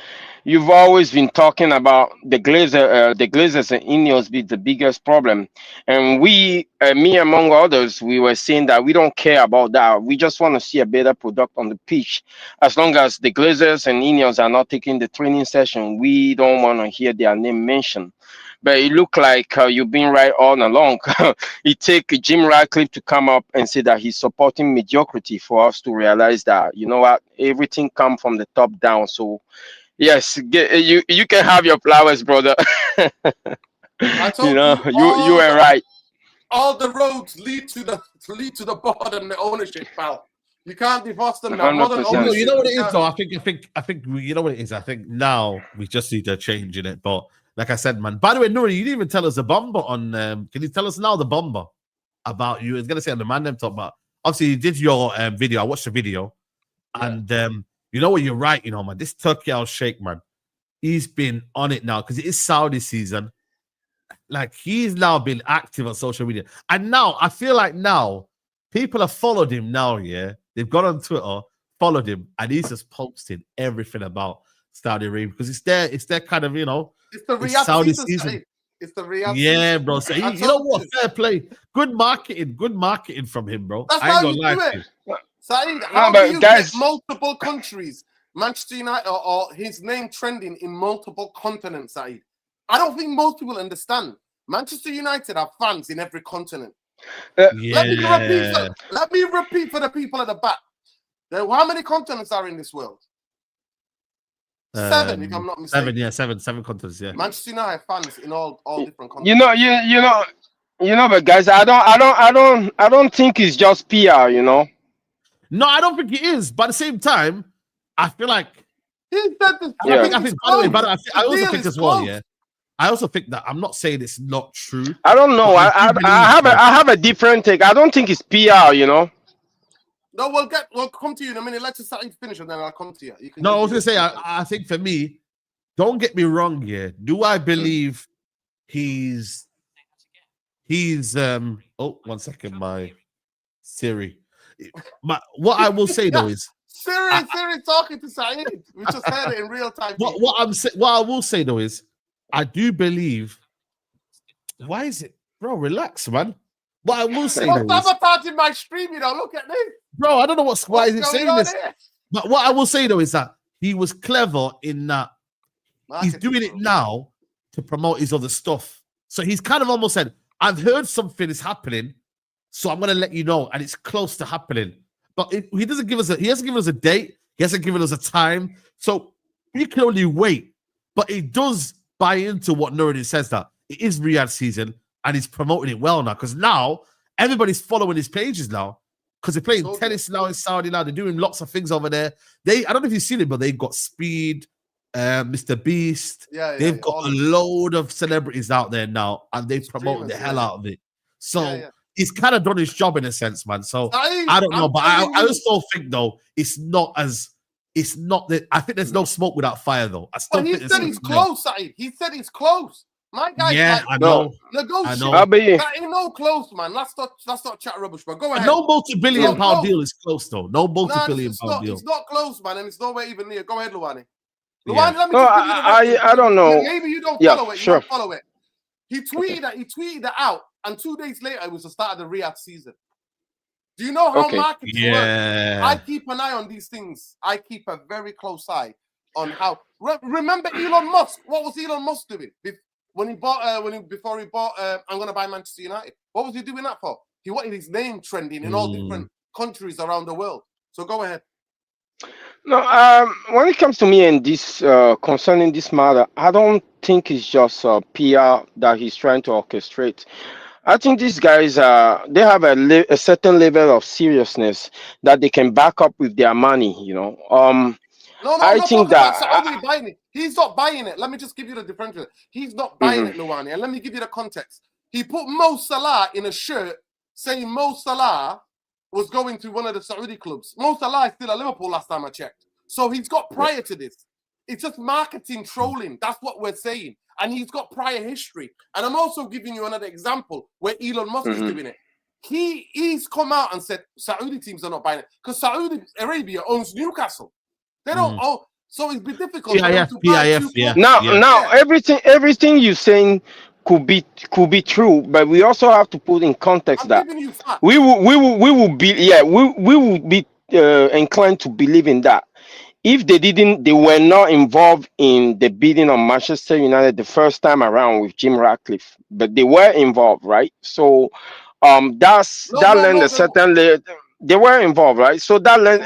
you've always been talking about the Glazers and Ineos be the biggest problem. And we, me among others, we were saying that we don't care about that. We just want to see a better product on the pitch. As long as the Glazers and Ineos are not taking the training session, we don't want to hear their name mentioned. But it looked like you've been right all along. It takes Jim Ratcliffe to come up and say that he's supporting mediocrity for us to realize that, you know what, everything comes from the top down. So, yes, you can have your flowers, brother. I told you know, you were right. All the roads lead to the board and the ownership, pal. You can't divorce them now. You know what it is, though. I think you know what it is. I think now we just need to change in it, but. Like I said, man. By the way, Nuri, you didn't even tell us the bomber on. Can you tell us now the bomber about you? I was gonna say on the man them talk about. Obviously, you did your video. I watched the video, and you know what? You're right. You know, man. This Turkey Al Sheikh, man, he's been on it now because it is Saudi season. Like he's now been active on social media, and now I feel like now people have followed him. Now, yeah, they've gone on Twitter, followed him, and he's just posting everything about Saudi Arabia because it's their kind of, you know. It's the Riyadh season. It's the Riyadh season. Bro. So you know what? Fair play. Good marketing from him, bro. That's how you do it. Saeed, how do you get multiple countries, Manchester United, or his name trending in multiple continents, Saeed? I don't think most people understand. Manchester United have fans in every continent. Let me repeat for the people at the back. How many continents are in this world? 7, if I'm not mistaken. Seven continents. Yeah. Manchester United fans in all different continents. You know, but guys, I don't think it's just PR. You know. No, I don't think it is. But at the same time, I feel like he said this. I also think as well. Yeah. I also think that I'm not saying it's not true. I don't know. I have a different take. I don't think it's PR. You know. No, we'll come to you in a minute. Let's just finish and then I'll come to you. No, I was gonna say I think for me, don't get me wrong here. Do I believe he's 1 second, my Siri. What I will say though is Siri talking to Saeed. We just heard it in real time. What I will say though is I do believe. Why is it, bro? Relax, man. What I will say though is sabotaging my stream, you know. Look at this. Bro, I don't know why is he saying this. But what I will say though is that he was clever in that he's doing it now to promote his other stuff. So he's kind of almost said, I've heard something is happening, so I'm gonna let you know, and it's close to happening. But he hasn't given us a date, he hasn't given us a time. So we can only wait. But he does buy into what Nuruddin says, that it is Riyadh season and he's promoting it well now. Because now everybody's following his pages now. Because they're playing tennis now in Saudi now. They're doing lots of things over there. I don't know if you've seen it, but they've got Speed, Mr. Beast. They've got a load of celebrities out there now, and they promote the hell out of it. So he's kind of done his job in a sense, man. So I don't know, but I also think though I think there's no smoke without fire though. He said he's close, Saeed. He said he's close. My guy, I know. Negotiate. That ain't no close, man. Let's not chat rubbish, bro. Go ahead. No multi-billion pound deal is close, though. No multi-billion pound deal. It's not close, man, and it's nowhere even near. Go ahead, Luwani. Luwani, let me I don't know. Maybe you don't follow it. You don't follow it. He tweeted it out, and 2 days later, it was the start of the Riyadh season. Do you know how Okay. marketing works? I keep an eye on these things. I keep a very close eye on how. Remember Elon Musk? What was Elon Musk doing when he bought? Before he bought, I'm going to buy Manchester United. What was he doing that for? He wanted his name trending in all different countries around the world. So go ahead. No, when it comes to me and this concerning this matter, I don't think it's just PR that he's trying to orchestrate. I think these guys they have a certain level of seriousness that they can back up with their money. No, I not think talking about that Saudi buying it. He's not buying it. Let me just give you the differential. He's not buying it, Luwani. And let me give you the context. He put Mo Salah in a shirt saying Mo Salah was going to one of the Saudi clubs. Mo Salah is still at Liverpool last time I checked. So he's got prior to this. It's just marketing trolling. That's what we're saying. And he's got prior history. And I'm also giving you another example where Elon Musk is doing it. He's come out and said Saudi teams are not buying it because Saudi Arabia owns Newcastle. They don't own. So it's be difficult for them to buy two clubs. Now, everything you're saying could be true, but we also have to put in context that we will be inclined to believe in that. If they were not involved in the bidding on Manchester United the first time around with Jim Ratcliffe, but they were involved, right? So lent a certain they were involved, right? So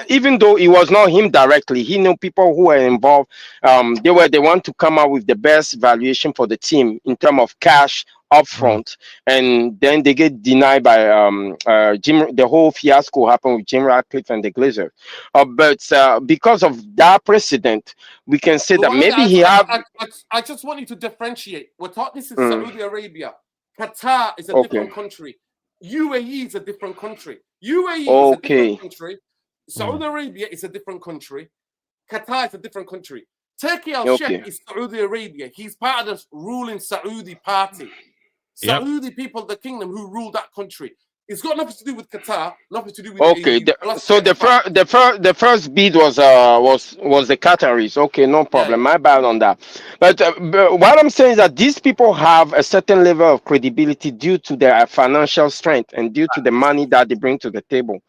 even though it was not him directly, he knew people who were involved. They want to come out with the best valuation for the team in terms of cash upfront, and then they get denied by Jim. The whole fiasco happened with Jim Ratcliffe and the Glazers. But because of that precedent, we can say that maybe I just want you to differentiate. We're talking this is Saudi Arabia. Qatar is a different country. UAE is a different country. UAE is a different country. Saudi Arabia is a different country. Qatar is a different country. Turkey al-Sheikh is Saudi Arabia. He's part of the ruling Saudi party. Saudi people, the kingdom who rule that country. It's got nothing to do with Qatar, nothing to do with UAE. So the first bid was the Qataris. Okay, no problem. My bad on that. But what I'm saying is that these people have a certain level of credibility due to their financial strength and due to the money that they bring to the table.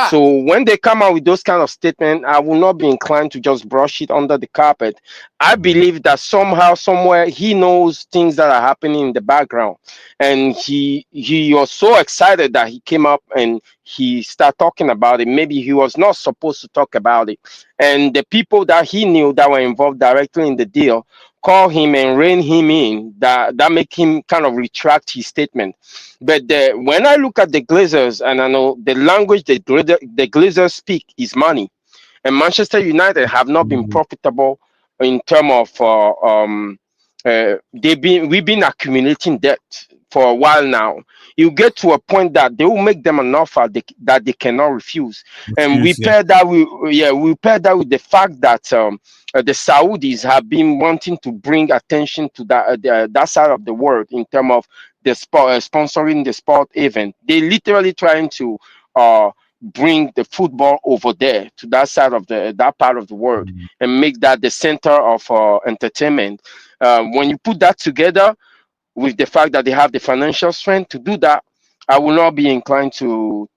So when they come out with those kind of statements, I will not be inclined to just brush it under the carpet. I believe that somehow, somewhere, he knows things that are happening in the background, and he was so excited that he came up and he started talking about it. Maybe he was not supposed to talk about it, and the people that he knew that were involved directly in the deal called him and rein him in. That make him kind of retract his statement. But when I look at the Glazers, and I know the language the Glazers speak is money, and Manchester United have not been profitable in terms of we've been accumulating debt for a while now. You get to a point that they will make them an offer that they cannot refuse. And we pair that with the fact that the Saudis have been wanting to bring attention to that side of the world in terms of the sponsoring the sport event. They literally trying to bring the football over there to that side of that part of the world and make that the center of entertainment. When you put that together with the fact that they have the financial strength to do that, I will not be inclined to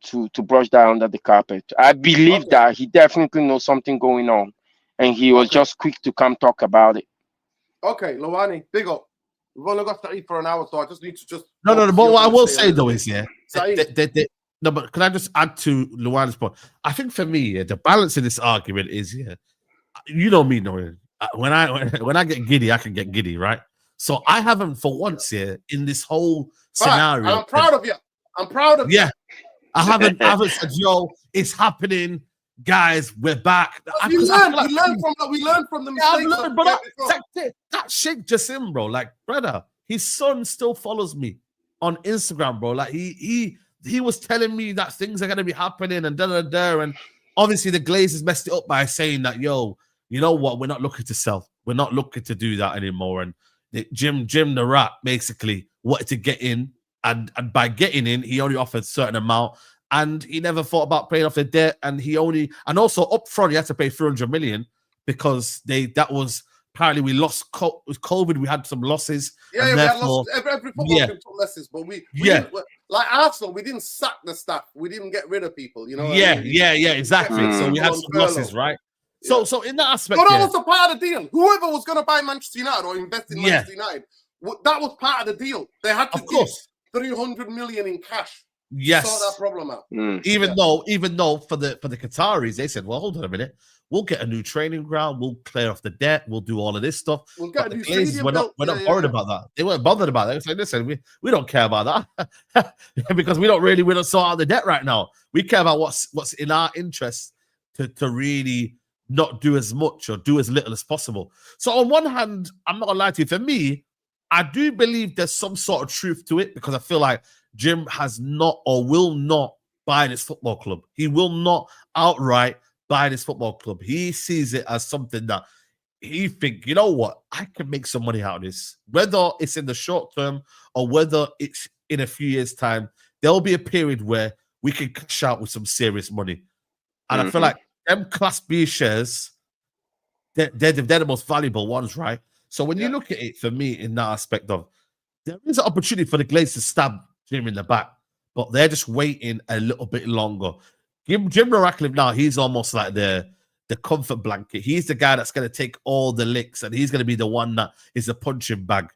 brush that under the carpet. I believe that he definitely knows something going on, and he was just quick to come talk about it. Okay, Luwani, big up. We've only got to eat for an hour, so I just need to just... No, but what I will say, though, is, no, but can I just add to Luwani's point? I think for me, the balance in this argument is, you know me, Noel. When I get giddy, I can get giddy, right? So I haven't, for once, in this whole scenario. I'm proud of you. I'm proud of you. Yeah, I haven't said, yo, it's happening, guys. We're back. We learned from the mistakes. That Sheikh Jassim, bro, like, brother, his son still follows me on Instagram, bro. Like he was telling me that things are gonna be happening and and obviously the Glazers messed it up by saying that, yo, you know what, we're not looking to sell, we're not looking to do that anymore. And Jim the Rat basically wanted to get in, and by getting in, he only offered a certain amount, and he never thought about paying off the debt. And also up front, he had to pay 300 million because that was apparently we lost with COVID. We had some losses. Yeah, we had losses. Every football team took losses, but like Arsenal, we didn't sack the staff. We didn't get rid of people. You know? Exactly. So we had some losses, right? So in that aspect, that was a part of the deal. Whoever was going to buy Manchester United or invest in Manchester United, that was part of the deal. They had to give 300 million in cash. Yes, sort that problem out. Even though for the Qataris, they said, "Well, hold on a minute. We'll get a new training ground. We'll clear off the debt. We'll do all of this stuff." We'll get the Glazers, we're not worried about that. They weren't bothered about that. It's like, listen, we don't care about that because we don't sort out the debt right now. We care about what's in our interest to really not do as much or do as little as possible. So on one hand, I'm not gonna lie to you. For me, I do believe there's some sort of truth to it because I feel like Jim has not or will not buy this football club. He will not outright buy this football club. He sees it as something that he think, you know what, I can make some money out of this. Whether it's in the short term or whether it's in a few years' time, there'll be a period where we can cash out with some serious money. And I feel like them Class B shares, they're the most valuable ones, right? So when you look at it, for me, in that aspect of, there is an opportunity for the Glazers to stab Jim in the back, but they're just waiting a little bit longer. Jim Ratcliffe now, he's almost like the comfort blanket. He's the guy that's going to take all the licks, and he's going to be the one that is a punching bag.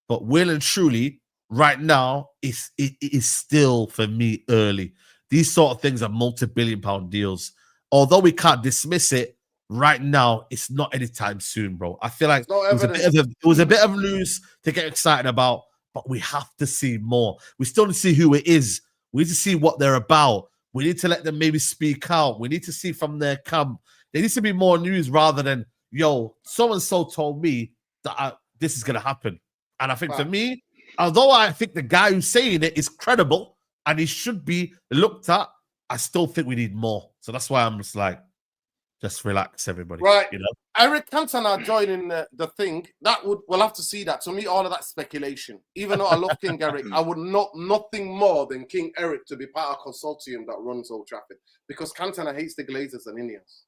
But well and truly, right now, it is still, for me, early. These sort of things are multi-billion-pound deals. Although we can't dismiss it, right now, it's not anytime soon, bro. I feel like it was a bit of news to get excited about, but we have to see more. We still need to see who it is. We need to see what they're about. We need to let them maybe speak out. We need to see from their camp. There needs to be more news rather than, yo, so-and-so told me that this is going to happen. And I think for me, although I think the guy who's saying it is credible and he should be looked at, I still think we need more. So that's why I'm just like, just relax, everybody. Right. You know? Eric Cantona joining we'll have to see that. To me, all of that speculation. Even though I love King Eric, I would nothing more than King Eric to be part of a consortium that runs Old Trafford, because Cantona hates the Glazers and Ineos.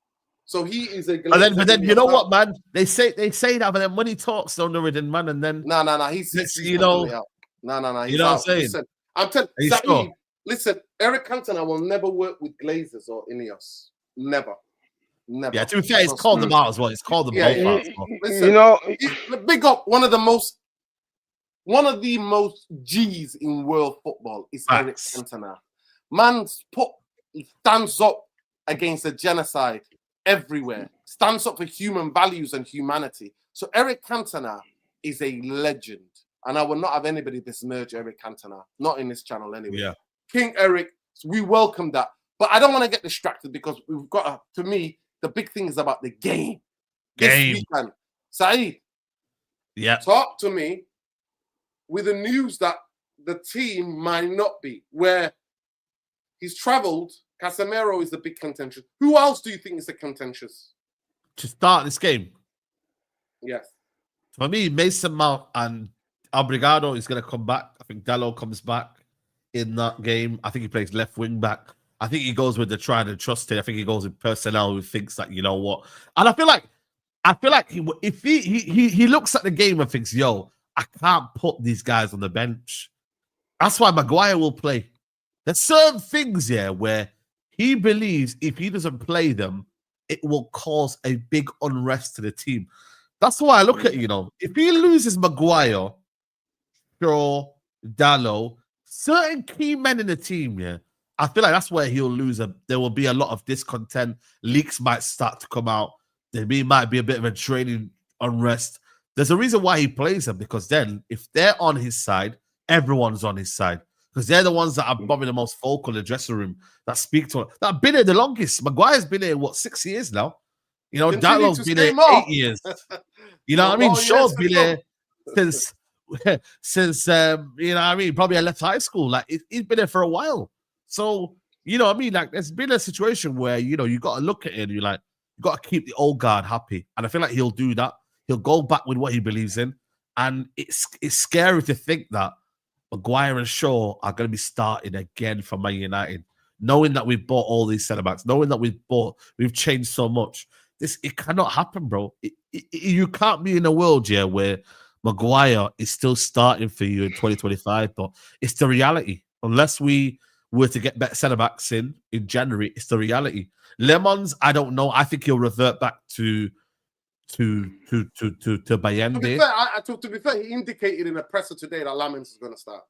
So he is a Glazer. But then you know what, man? They say that, but then when he talks on the rhythm, man, and then no, he's you know, out. No, he's you know out. what I'm saying? Listen, I'm telling you, sure? Listen, Eric Cantona will never work with Glazers or Ineos. Never. Yeah, to be fair, it's called them out as well. It's called them both out. Listen, you know, big up one of the most G's in world football is Eric Cantona. Man stands up against the genocide everywhere. Stands up for human values and humanity. So Eric Cantona is a legend, and I will not have anybody besmirch Eric Cantona. Not in this channel anyway. Yeah, King Eric, we welcome that, but I don't want to get distracted because we've got to me. The big thing is about the game. This weekend. Saeed, talk to me with the news that the team might not be, where he's travelled. Casemiro is the big contentious. Who else do you think is the contentious? To start this game? Yes. For me, Mason Mount and Obrigado is going to come back. I think Dalot comes back in that game. I think he plays left wing back. I think he goes with the trying and trusting. I think he goes with personnel who thinks that, you know what. And I feel like if he looks at the game and thinks, yo, I can't put these guys on the bench. That's why Maguire will play. There's certain things here where he believes if he doesn't play them, it will cause a big unrest to the team. That's why I look at, you know, if he loses Maguire, Shaw, Dalot, certain key men in the team, I feel like that's where he'll lose. There will be a lot of discontent. Leaks might start to come out. There might be a bit of a training unrest. There's a reason why he plays them, because then if they're on his side, everyone's on his side. Because they're the ones that are probably the most vocal in the dressing room, that speak to him, that have been here the longest. Maguire's been here, 6 years now? You know, Dalot's been here 8 years. You know what I mean? Shaw's been here since you know what I mean? Probably I left high school. Like, he's been here for a while. So, you know what I mean? Like, there's been a situation where, you know, you got to look at it and you're like, you got to keep the old guard happy. And I feel like he'll do that. He'll go back with what he believes in. And it's scary to think that Maguire and Shaw are going to be starting again for Man United, knowing that we've bought all these centre-backs, knowing that we've changed so much. It cannot happen, bro. You can't be in a world, where Maguire is still starting for you in 2025, but it's the reality. unless we were to get better centre backs in January, it's the reality. Lemons, I don't know. I think he'll revert back to Bayende. To be fair, he indicated in a presser today that Lamens is going to start.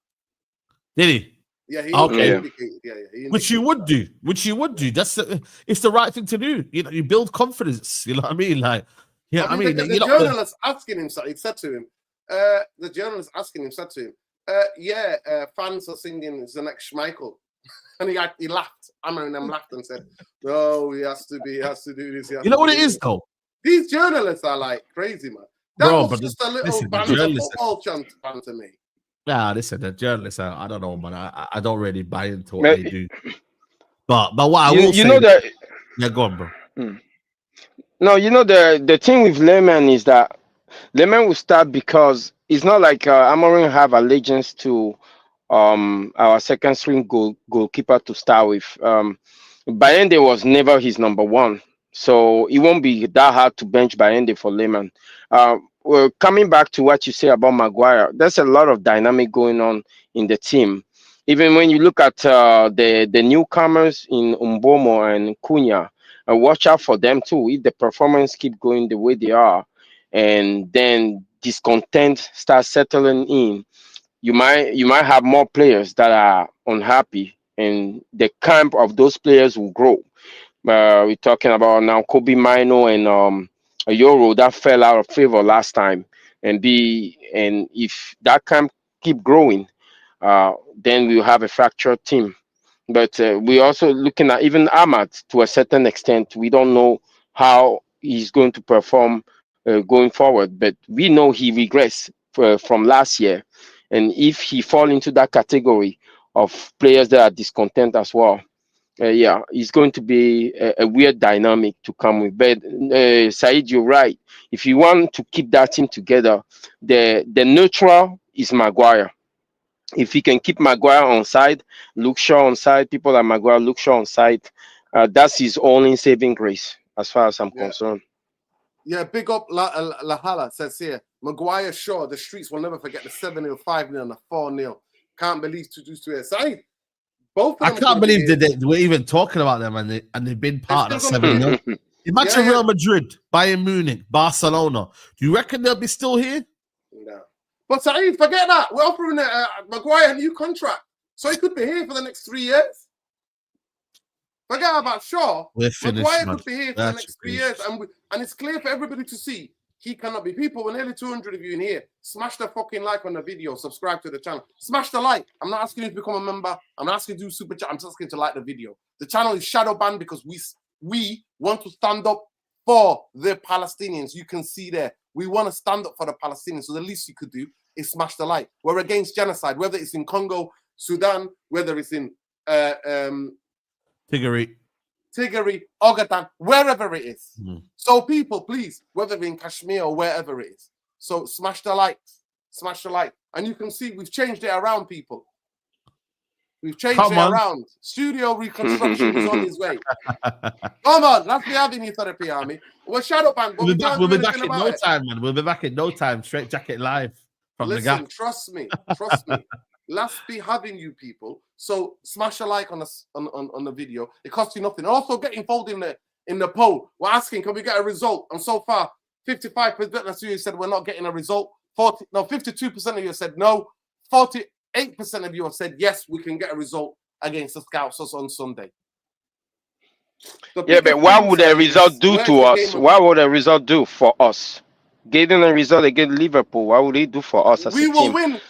Did he? Yeah, he okay. indicated. Yeah, he Which you would do. It's the right thing to do. You know, you build confidence. You know what I mean? Like, yeah, I mean, the journalist asking him, he said to him, fans are singing "It's the next Schmeichel," and he laughed. Amorim laughed and said, "No, he has to do this." You know what it is, though. These journalists are like crazy, man. That was just a little football chant to me. Nah, listen, the journalists, I don't know, man. I don't really buy into what they do. But what I will say, know that. Yeah, go on, bro. No, you know the thing with Lehman is that Lehman will start because it's not like Amorim have allegiance to our second string goalkeeper to start with. Bayende was never his number one, so it won't be that hard to bench Bayende for Lehman. Well, coming back to what you say about Maguire, there's a lot of dynamic going on in the team. Even when you look at the newcomers in Umbomo and Cunha, watch out for them too. If the performance keep going the way they are, and then discontent starts settling in, you might have more players that are unhappy, and the camp of those players will grow. We're talking about now Kobe Mino and a Euro that fell out of favor last time, and if that camp keep growing, then we'll have a fractured team. But we're also looking at even Ahmad to a certain extent. We don't know how he's going to perform going forward, but we know he regressed from last year, and if he fall into that category of players that are discontent as well, it's going to be a weird dynamic to come with. But Said, you're right. If you want to keep that team together, the neutral is Maguire. If he can keep Maguire on side, Luke Shaw on side, people like Maguire, Luke Shaw on side, that's his only saving grace as far as I'm concerned. Yeah, big up Lahala says here, Maguire Shaw, the streets will never forget the 7-0, 5-0, and the 4-0. Can't believe to do to it. Said, both of them. I can't believe that we're even talking about them and they've been part of that 7-0. Imagine Real Madrid, Bayern Munich, Barcelona. Do you reckon they'll be still here? No. But Saeed, forget that. We're offering Maguire a new contract, so he could be here for the next 3 years. Forget about Shaw. We're finished, Maguire man. could be here for the next 3 years, and it's clear for everybody to see he cannot be. People, we're nearly 200 of you in here. Smash the fucking like on the video. Subscribe to the channel. Smash the like. I'm not asking you to become a member. I'm not asking you to do super chat. I'm just asking you to like the video. The channel is shadow banned because we want to stand up for the Palestinians. You can see there. We want to stand up for the Palestinians. So the least you could do is smash the like. We're against genocide, whether it's in Congo, Sudan, whether it's in Tigray, Ogaden, wherever it is. So people, please, whether in Kashmir or wherever it is. So smash the like. And you can see we've changed it around, people. We've changed around. Studio reconstruction is on his way. Come on, let's be having you therapy, Army. We're shadow banned. We'll be back in no time, man. We'll be back in no time. Straight Jacket live from the gap. Trust me. Let's be having you people. So smash a like on the video. It costs you nothing. Also get involved in the poll. We're asking, can we get a result? And so far, 55% of you said we're not getting a result. 52% of you said no. 48% of you have said yes, we can get a result against the Scouts on Sunday. But what would a result do to us? What would a result do for us? Getting a result against Liverpool, what would it do for us as a team?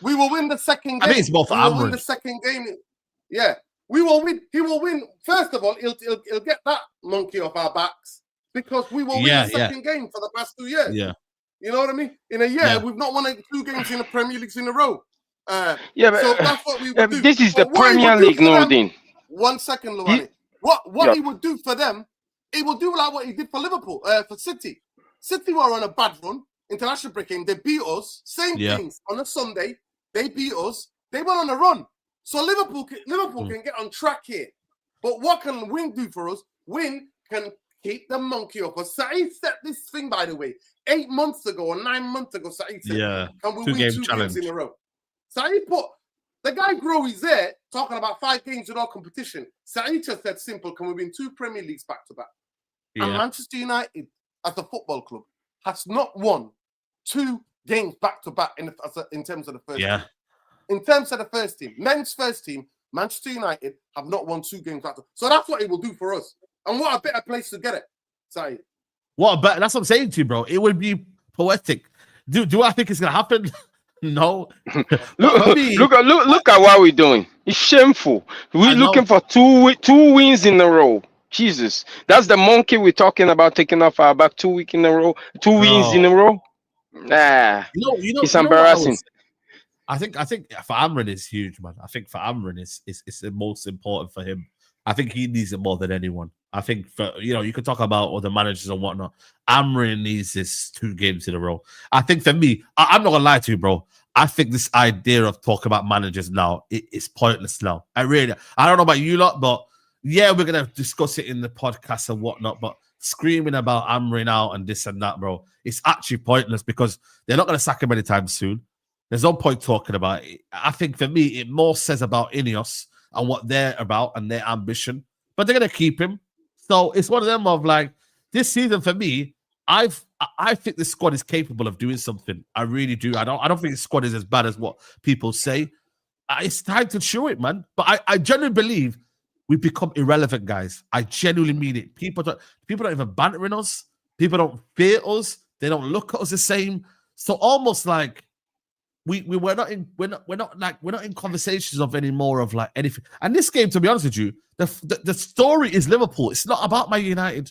We will win the second game. I think it's both average. We will win the second game. Yeah, we will win. He will win. First of all, he'll get that monkey off our backs because we will win the second game for the past 2 years. Yeah. You know what I mean? In a year, we've not won 2 games in the Premier League in a row. But so that's what we would do. This is the Premier League, Nordin. 1 second, Luani. What he would do for them, he will do like what he did for Liverpool, for City. City were on a bad run, international break game. They beat us. Same things on a Sunday. They beat us. They went on a run. So Liverpool can get on track here. But what can Win do for us? Win can keep the monkey off us. Saeed set this thing, by the way, 8 months ago or 9 months ago. Saeed said, can we win 2 games in a row? Saeed put The guy Growy's there talking about 5 games without competition. Saeed just said simple, can we win 2 Premier Leagues back to back? And Manchester United, as a football club, has not won 2 games back to back in terms of the first team. In terms of the first team, men's first team, Manchester United have not won 2 games back to back. So that's what it will do for us. And what a better place to get it, Saeed. What a better, that's what I'm saying to you, bro. It would be poetic. Do I think it's going to happen? No. look at what we're doing. It's shameful. We're looking for 2 wins in a row. Jesus, that's the monkey we're talking about taking off our back 2 weeks in a row, 2 wins in a row. Nah, it's embarrassing. I think for Amrin it's huge, man. I think for Amrin it's the most important for him. I think he needs it more than anyone. I think for you could talk about other managers and whatnot. Amrin needs this 2 games in a row. I think for me, I'm not gonna lie to you, bro. I think this idea of talking about managers now is pointless now. I don't know about you lot, but yeah, we're gonna discuss it in the podcast and whatnot. But screaming about Amrin out and this and that, bro, it's actually pointless because they're not gonna sack him anytime soon. There's no point talking about it. I think for me, it more says about Ineos and what they're about and their ambition. But they're gonna keep him. So it's one of them of like this season for me. I think the squad is capable of doing something. I really do. I don't think the squad is as bad as what people say. It's time to show it, man. But I genuinely believe we've become irrelevant, guys. I genuinely mean it. People don't even bantering us. People don't fear us. They don't look at us the same. So almost like we're not in conversations of any more of like anything. And this game, to be honest with you, the story is Liverpool. It's not about Man United.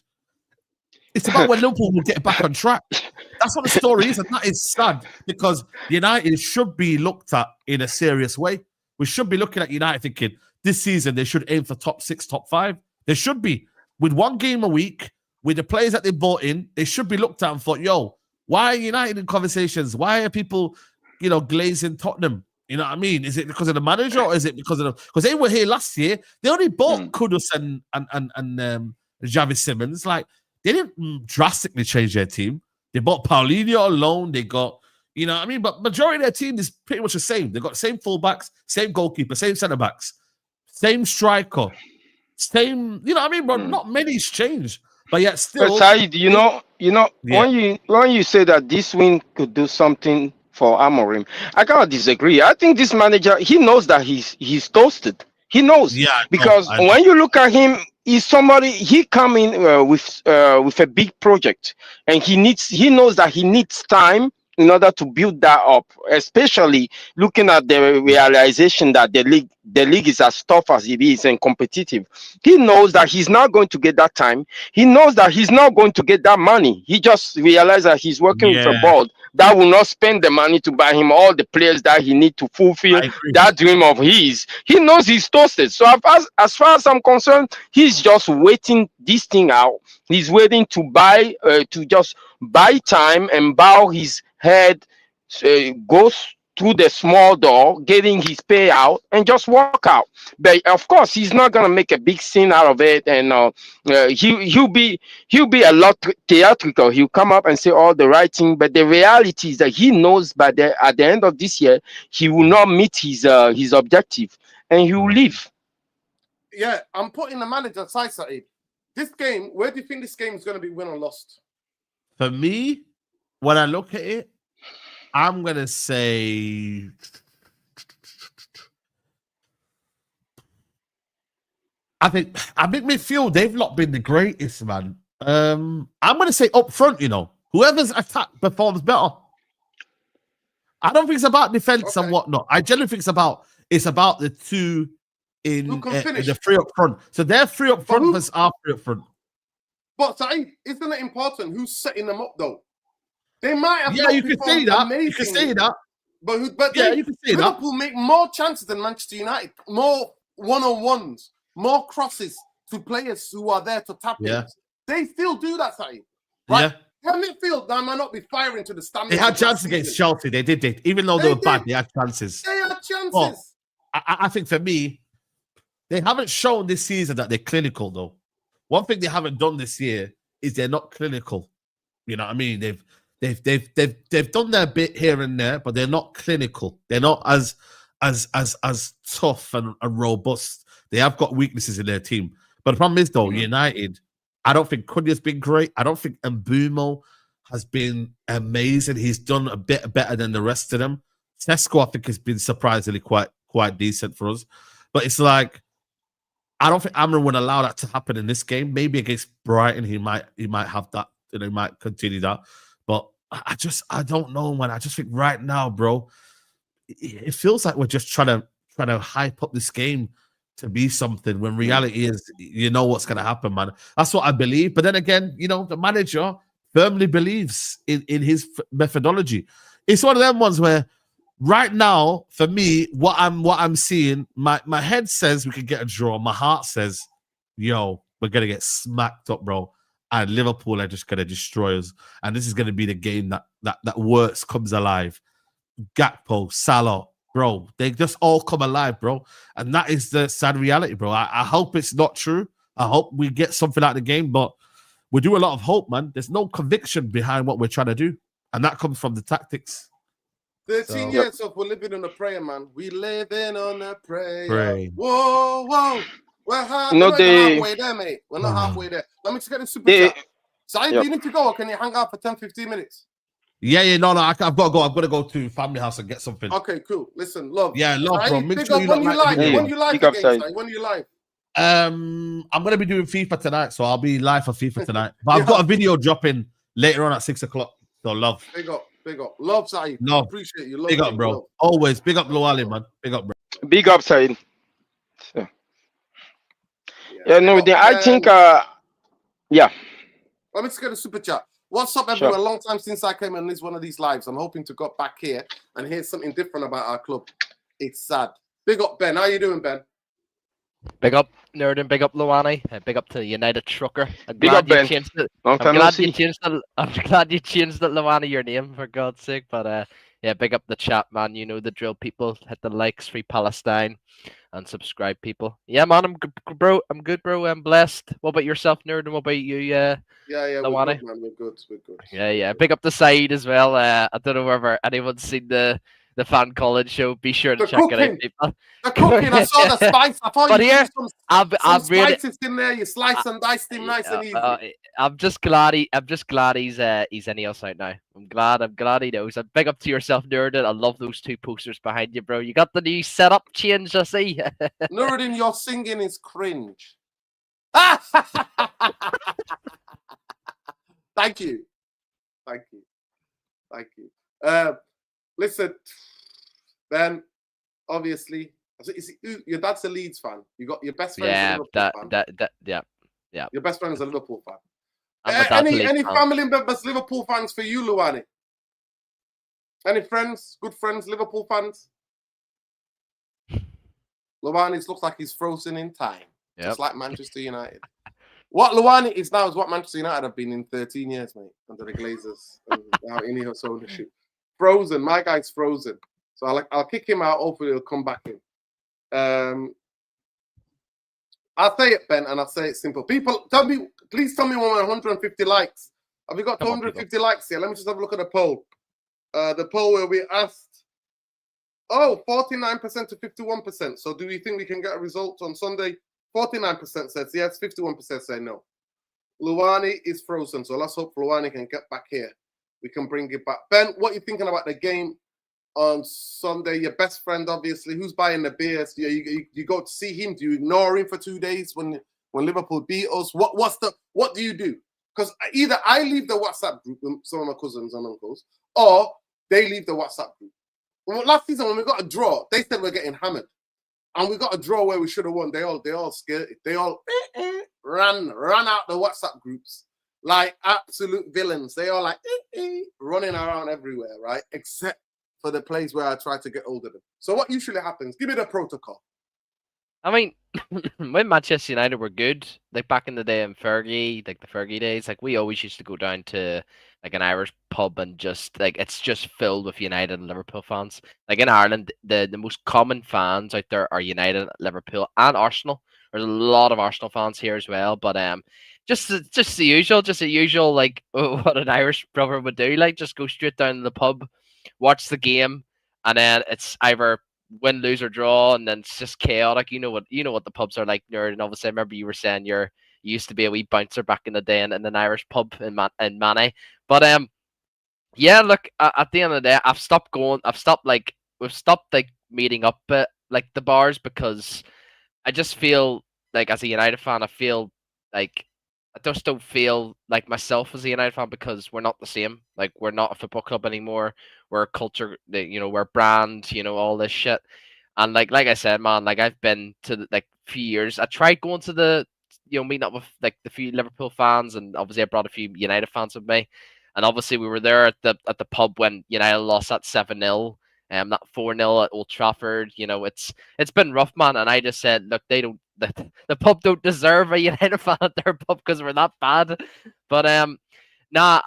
It's about when Liverpool will get back on track. That's what the story is, and that is sad because United should be looked at in a serious way. We should be looking at United thinking this season they should aim for top 6, top 5. They should be. With 1 game a week, with the players that they bought in, they should be looked at and thought, yo, why are United in conversations? Why are people, glazing Tottenham? You know what I mean? Is it because of the manager or is it because of because they were here last year? They only bought Kudus and Javi Simmons. Like, they didn't drastically change their team. They bought Paulinho alone. They got, you know what I mean? But majority of their team is pretty much the same. They got the same fullbacks, same goalkeeper, same centre-backs, same striker, same, you know what I mean? But not many's changed. But yet still... But Said, when you say that this win could do something for Amorim, I cannot disagree. I think this manager, he knows that he's toasted. He knows. Yeah, because when you look at him, he's somebody, he come in with a big project, and he knows that he needs time in order to build that up, especially looking at the realization that the league is as tough as it is and competitive. He knows that he's not going to get that time. He knows that he's not going to get that money. He just realized that he's working with a board that will not spend the money to buy him all the players that he needs to fulfill that dream of his. He knows he's toasted. So as far as I'm concerned, he's just waiting this thing out. He's waiting to just buy time and bow his head, goes through the small door, getting his payout, and just walk out. But of course, he's not gonna make a big scene out of it, and he'll be a lot theatrical. He'll come up and say all the right thing, but the reality is that he knows at the end of this year he will not meet his objective, and he will leave. Yeah, I'm putting the manager aside, Saeed. This game, where do you think this game is going to be win or lost? For me, when I look at it, I'm going to say... I think midfield, they've not been the greatest, man. I'm going to say up front, whoever's attack performs better. I don't think it's about defense and whatnot. I generally think it's about the two in the 3 up front. So they're 3 up front versus our 3 up front. But Saeed, isn't it important who's setting them up though? They might have. Yeah, you can say that. You can say that. But you can say Liverpool make more chances than Manchester United. More one-on-ones, more crosses to players who are there to tap in. They still do that, Saeed. Right? Yeah. Midfield, they might not be firing to the standard. They had chances against Chelsea. They did. Even though they were bad, they had chances. They had chances. Well, I think for me, they haven't shown this season that they're clinical, though. One thing they haven't done this year is they're not clinical. You know what I mean? They've done their bit here and there, but they're not clinical. They're not as as tough and robust. They have got weaknesses in their team. But the problem is, though, United, I don't think Cunha's been great. I don't think Mbumo has been amazing. He's done a bit better than the rest of them. Sesko, I think, has been surprisingly quite decent for us. But it's like, I don't think Amorim would allow that to happen in this game. Maybe against Brighton, he might have that, and he might continue that. But I don't know, man. I just think right now, bro, it feels like we're just trying to hype up this game to be something when reality is, you know what's going to happen, man. That's what I believe. But then again, you know, the manager firmly believes in his methodology. It's one of them ones where right now, for me, what I'm seeing, my head says we could get a draw. My heart says, yo, we're going to get smacked up, bro. And Liverpool are just going to destroy us. And this is going to be the game that works, comes alive. Gakpo, Salah, bro, they just all come alive, bro. And that is the sad reality, bro. I hope it's not true. I hope we get something out of the game, but we do a lot of hope, man. There's no conviction behind what we're trying to do. And that comes from the tactics. 13 years of we're living on a prayer, man. We living on a prayer. Whoa. We're not halfway there, mate. We're not halfway there. Let me just get a super chat. So do you need to go, or can you hang out for 10-15 minutes? Yeah, no, I've got to go. I've got to go to family house and get something. Okay, cool. Listen, love. Yeah, love, bro. Make sure when you live again, when you live. I'm gonna be doing FIFA tonight, so I'll be live for FIFA tonight. But I've got a video dropping later on at 6 o'clock. So love. Big up. Love, Saeed. Love. Appreciate you. Love big up, bro. Love. Always big up Luwali, man. Big up, bro. Big up, Saeed. I think Let me just get a super chat. What's up, everyone? A long time since I came on one of these lives. I'm hoping to go back here and hear something different about our club. It's sad. Big up, Ben. How you doing, Ben? Big up, Nerdin. Big up, Luwani. Big up to the United Trucker. Big up, Ben. I'm glad you changed it, Luwani, your name, for God's sake. But big up the chat, man. You know the drill, people. Hit the likes, free Palestine, and subscribe, people. Yeah, man. I'm good, bro. I'm blessed. What about yourself, Nerdin? What about you? Yeah, Luwani? we're good. Yeah. Big up the side as well. I don't know whether anyone's seen the fan college show. Be sure to check it out, people. The cooking, I saw the spice. I thought you put some spices in there. You slice and dice him nice and easy. I'm just glad he's any else out now. I'm glad he knows. And big up to yourself, Nerdin. I love those two posters behind you, bro. You got the new setup change, I see. Nerdin, your singing is cringe. Thank you. Listen, Ben, obviously, your dad's a Leeds fan. You got your best friend. Yeah, yeah. Your best friend is a Liverpool fan. Any family members Liverpool fans for you, Luwani? Any friends, good friends, Liverpool fans? Luwani looks like he's frozen in time, just like Manchester United. What Luwani is now is what Manchester United have been in 13 years, mate, under the Glazers and Ineos ownership. Frozen. My guy's frozen. So I'll kick him out. Hopefully he'll come back in. I'll say it, Ben, and I'll say it simple. People, please tell me when we're 150 likes. Have we got 250 likes here? Let me just have a look at the poll. The poll where we asked, 49% to 51%. So do we think we can get a result on Sunday? 49% says yes, 51% say no. Luwani is frozen, so let's hope Luwani can get back here. We can bring it back. Ben, what are you thinking about the game on Sunday? Your best friend, obviously. Who's buying the beers? You go to see him. Do you ignore him for 2 days when Liverpool beat us? What do you do? Because either I leave the WhatsApp group with some of my cousins and uncles, or they leave the WhatsApp group. Last season when we got a draw, they said we're getting hammered, and we got a draw where we should have won. They all scared. They all ran out the WhatsApp groups like absolute villains. They all like running around everywhere, right? Except for the plays where I try to get hold of them. So what usually happens? Give me the protocol. I mean, when Manchester United were good, like back in the day in Fergie, like the Fergie days, like we always used to go down to like an Irish pub and just like it's just filled with United and Liverpool fans. Like in Ireland, the most common fans out there are United, Liverpool, and Arsenal. There's a lot of Arsenal fans here as well, but just the usual like what an Irish brother would do, like just go straight down to the pub, watch the game, and then it's either win, lose or draw, and then it's just chaotic. You know what the pubs are like, nerd. And obviously, I remember you were saying you used to be a wee bouncer back in the day in an Irish pub in Manny. But yeah, look, at the end of the day, I've stopped going. We've stopped like meeting up at like the bars because I just feel like as a United fan, I feel like I just don't feel like myself as a United fan because we're not the same. Like we're not a football club anymore. We're a culture, we're a brand, all this shit. And like I said, man, like I've been to like few years. I tried going to the, meeting up with like the few Liverpool fans, and obviously I brought a few United fans with me. And obviously we were there at the pub when United lost that 7-0, that 4-0 at Old Trafford. It's been rough, man. And I just said, look, they don't the pub don't deserve a United fan at their pub because we're that bad. But nah,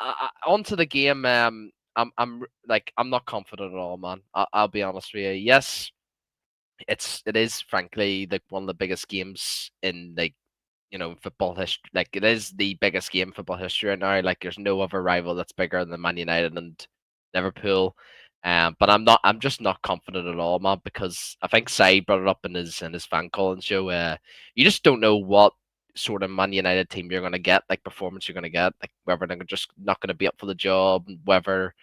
on to the game. I'm not confident at all, man. I'll be honest with you. Yes, it is frankly like one of the biggest games in like football history. Like it is the biggest game in football history right now. Like there's no other rival that's bigger than Man United and Liverpool. But I'm just not confident at all, man, because I think Said brought it up in his fan calling show. You just don't know what sort of Man United team you're gonna get, like performance you're gonna get, like whether they're just not gonna be up for the job, whether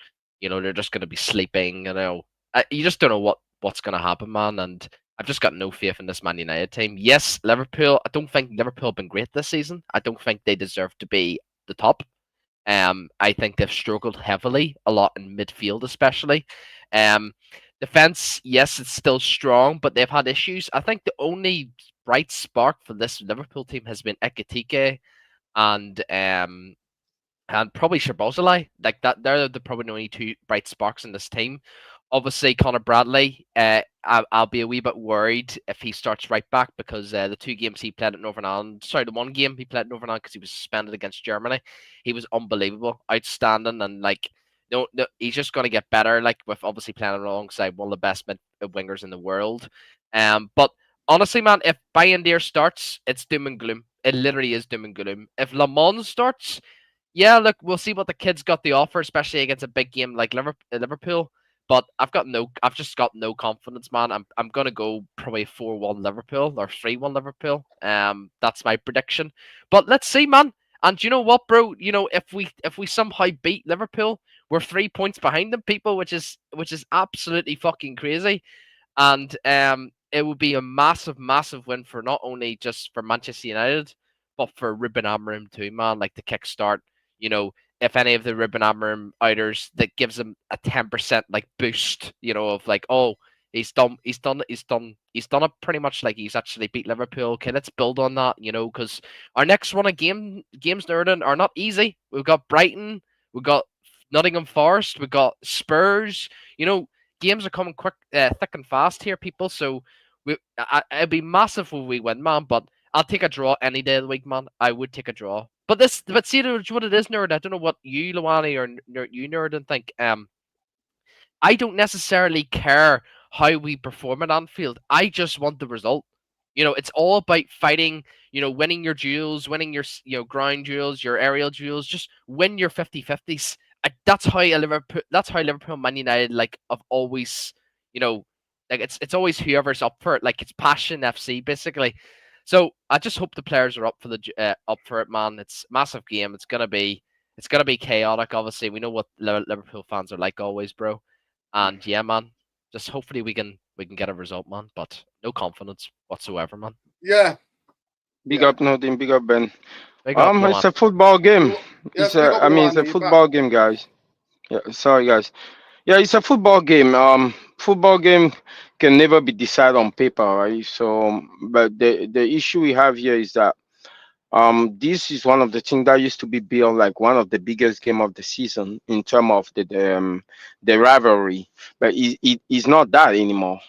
they're just gonna be sleeping. You just don't know what's gonna happen, man. And I've just got no faith in this Man United team. Yes, Liverpool. I don't think Liverpool have been great this season. I don't think they deserve to be the top. I think they've struggled heavily, a lot in midfield, especially. Um, Defense, yes, it's still strong, but they've had issues. I think the only bright spark for this Liverpool team has been Ekitike and probably Shabozalai. Like that, they're probably the only two bright sparks in this team. Obviously, Connor Bradley. I'll be a wee bit worried if he starts right back because the two games he played at Northern Ireland, sorry, the one game he played at Northern Ireland because he was suspended against Germany, he was unbelievable, outstanding, and like no, he's just going to get better. Like with obviously playing alongside one of the best wingers in the world. But honestly, man, if Bayindir starts, it's doom and gloom. It literally is doom and gloom. If Lamont starts, yeah, look, we'll see what the kids got the offer, especially against a big game like Liverpool. But I've just got no confidence, man. I'm gonna go probably 4-1 Liverpool or 3-1 Liverpool. That's my prediction. But let's see, man. And you know what, bro? If we somehow beat Liverpool, we're 3 points behind them, people, which is absolutely fucking crazy. And it would be a massive, massive win for not only just for Manchester United, but for Ruben Amorim too, man. Like the kickstart, if any of the Ruben Amorim outers that gives him a 10% like boost, of like, oh, he's done it pretty much like he's actually beat Liverpool. Okay, let's build on that, because our next run of games Nerden are not easy. We've got Brighton, we've got Nottingham Forest, we've got Spurs. Games are coming quick, thick and fast here, people. So it'd be massive if we win, man. But I'll take a draw any day of the week, man. I would take a draw. But see what it is, nerd. I don't know what you, Luani, or you, nerd, and think. I don't necessarily care how we perform at Anfield. I just want the result. It's all about fighting, winning your duels, winning your ground duels, your aerial duels, just win your 50-50s. That's how Liverpool Man United like have always, like it's always whoever's up for it. Like it's passion FC basically. So I just hope the players are up for it, man. It's a massive game. It's gonna be chaotic. Obviously, we know what Liverpool fans are like always, bro. And yeah, man, just hopefully we can get a result, man. But no confidence whatsoever, man. Yeah. Big Yeah. up, Nothing. Big up, Ben. Big up, It's Luan. a football game. Yeah, speak up, It's a Luani. You back? football game, guys. Yeah, sorry, guys. Yeah, it's a football game. Football game can never be decided on paper, right? So, but the issue we have here is that this is one of the things that used to be built like one of the biggest game of the season in terms of the rivalry, but it is not that anymore.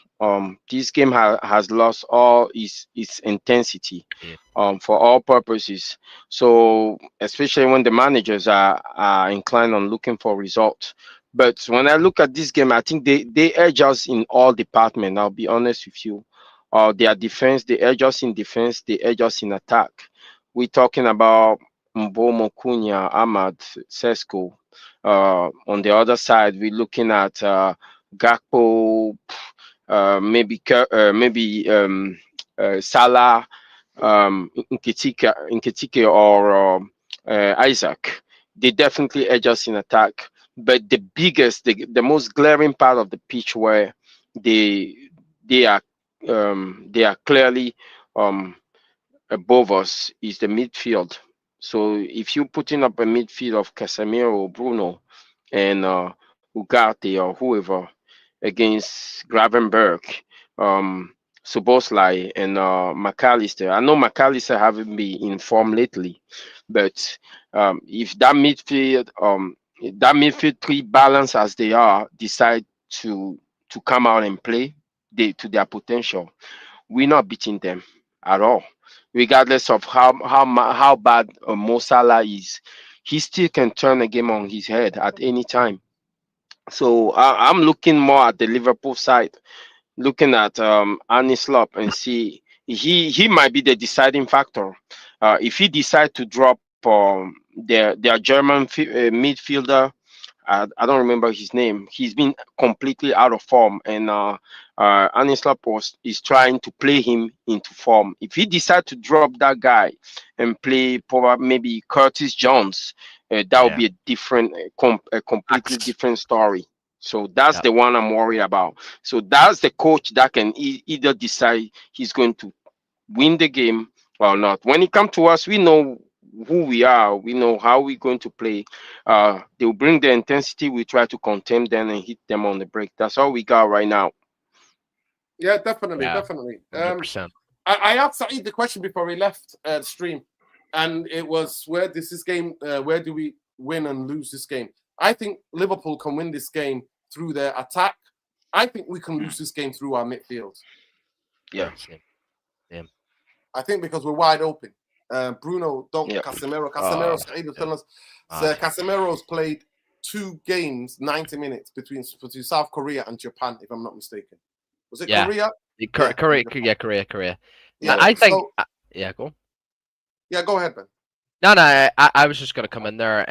This game has lost all its intensity Yeah. for all purposes. So especially when the managers are inclined on looking for results. But when I look at this game, I think they edge us in all departments. I'll be honest with you. Their defense, they edge us in defense, they edge us in attack. We're talking about Mbomo, Cunha, Ahmad, Sesko. On the other side, we're looking at Gakpo, Salah, Nketiah, or Isaac. They definitely edge us in attack. But the biggest, the most glaring part of the pitch where they they are they are clearly um, above us is the midfield. So if you're putting up a midfield of Casemiro, Bruno, and Ugarte or whoever against Gravenberg, um, Soboslai, and McAllister. I know McAllister haven't been in form lately, but if that midfield three balance as they are decide to come out and play to their potential, we're not beating them at all. Regardless of how bad Mo Salah is, he still can turn a game on his head at any time. So I'm looking more at the Liverpool side, looking at Arne Slot and see he might be the deciding factor. If he decide to drop their German midfielder, I don't remember his name. He's been completely out of form, and Anislap is trying to play him into form. If he decide to drop that guy and play probably maybe Curtis Jones, that would be a a completely different story. So that's the one I'm worried about. So that's the coach that can either decide he's going to win the game or not. When it comes to us, we know who we are. We know how we're going to play. They'll bring the intensity. We try to contain them and hit them on the break. That's all we got right now. Yeah, definitely. 100%. I asked Saeed the question before he left the stream, and it was where do we win and lose this game? I think Liverpool can win this game through their attack. I think we can lose this game through our midfield. Yeah. I think because we're wide open. Bruno, Casemiro. Saeed was telling us Casemiro's played 2 games, 90 minutes between South Korea and Japan, if I'm not mistaken. Was it Korea? Korea. Yeah, I think. Go. Yeah, go ahead, Ben. No, I was just going to come in there.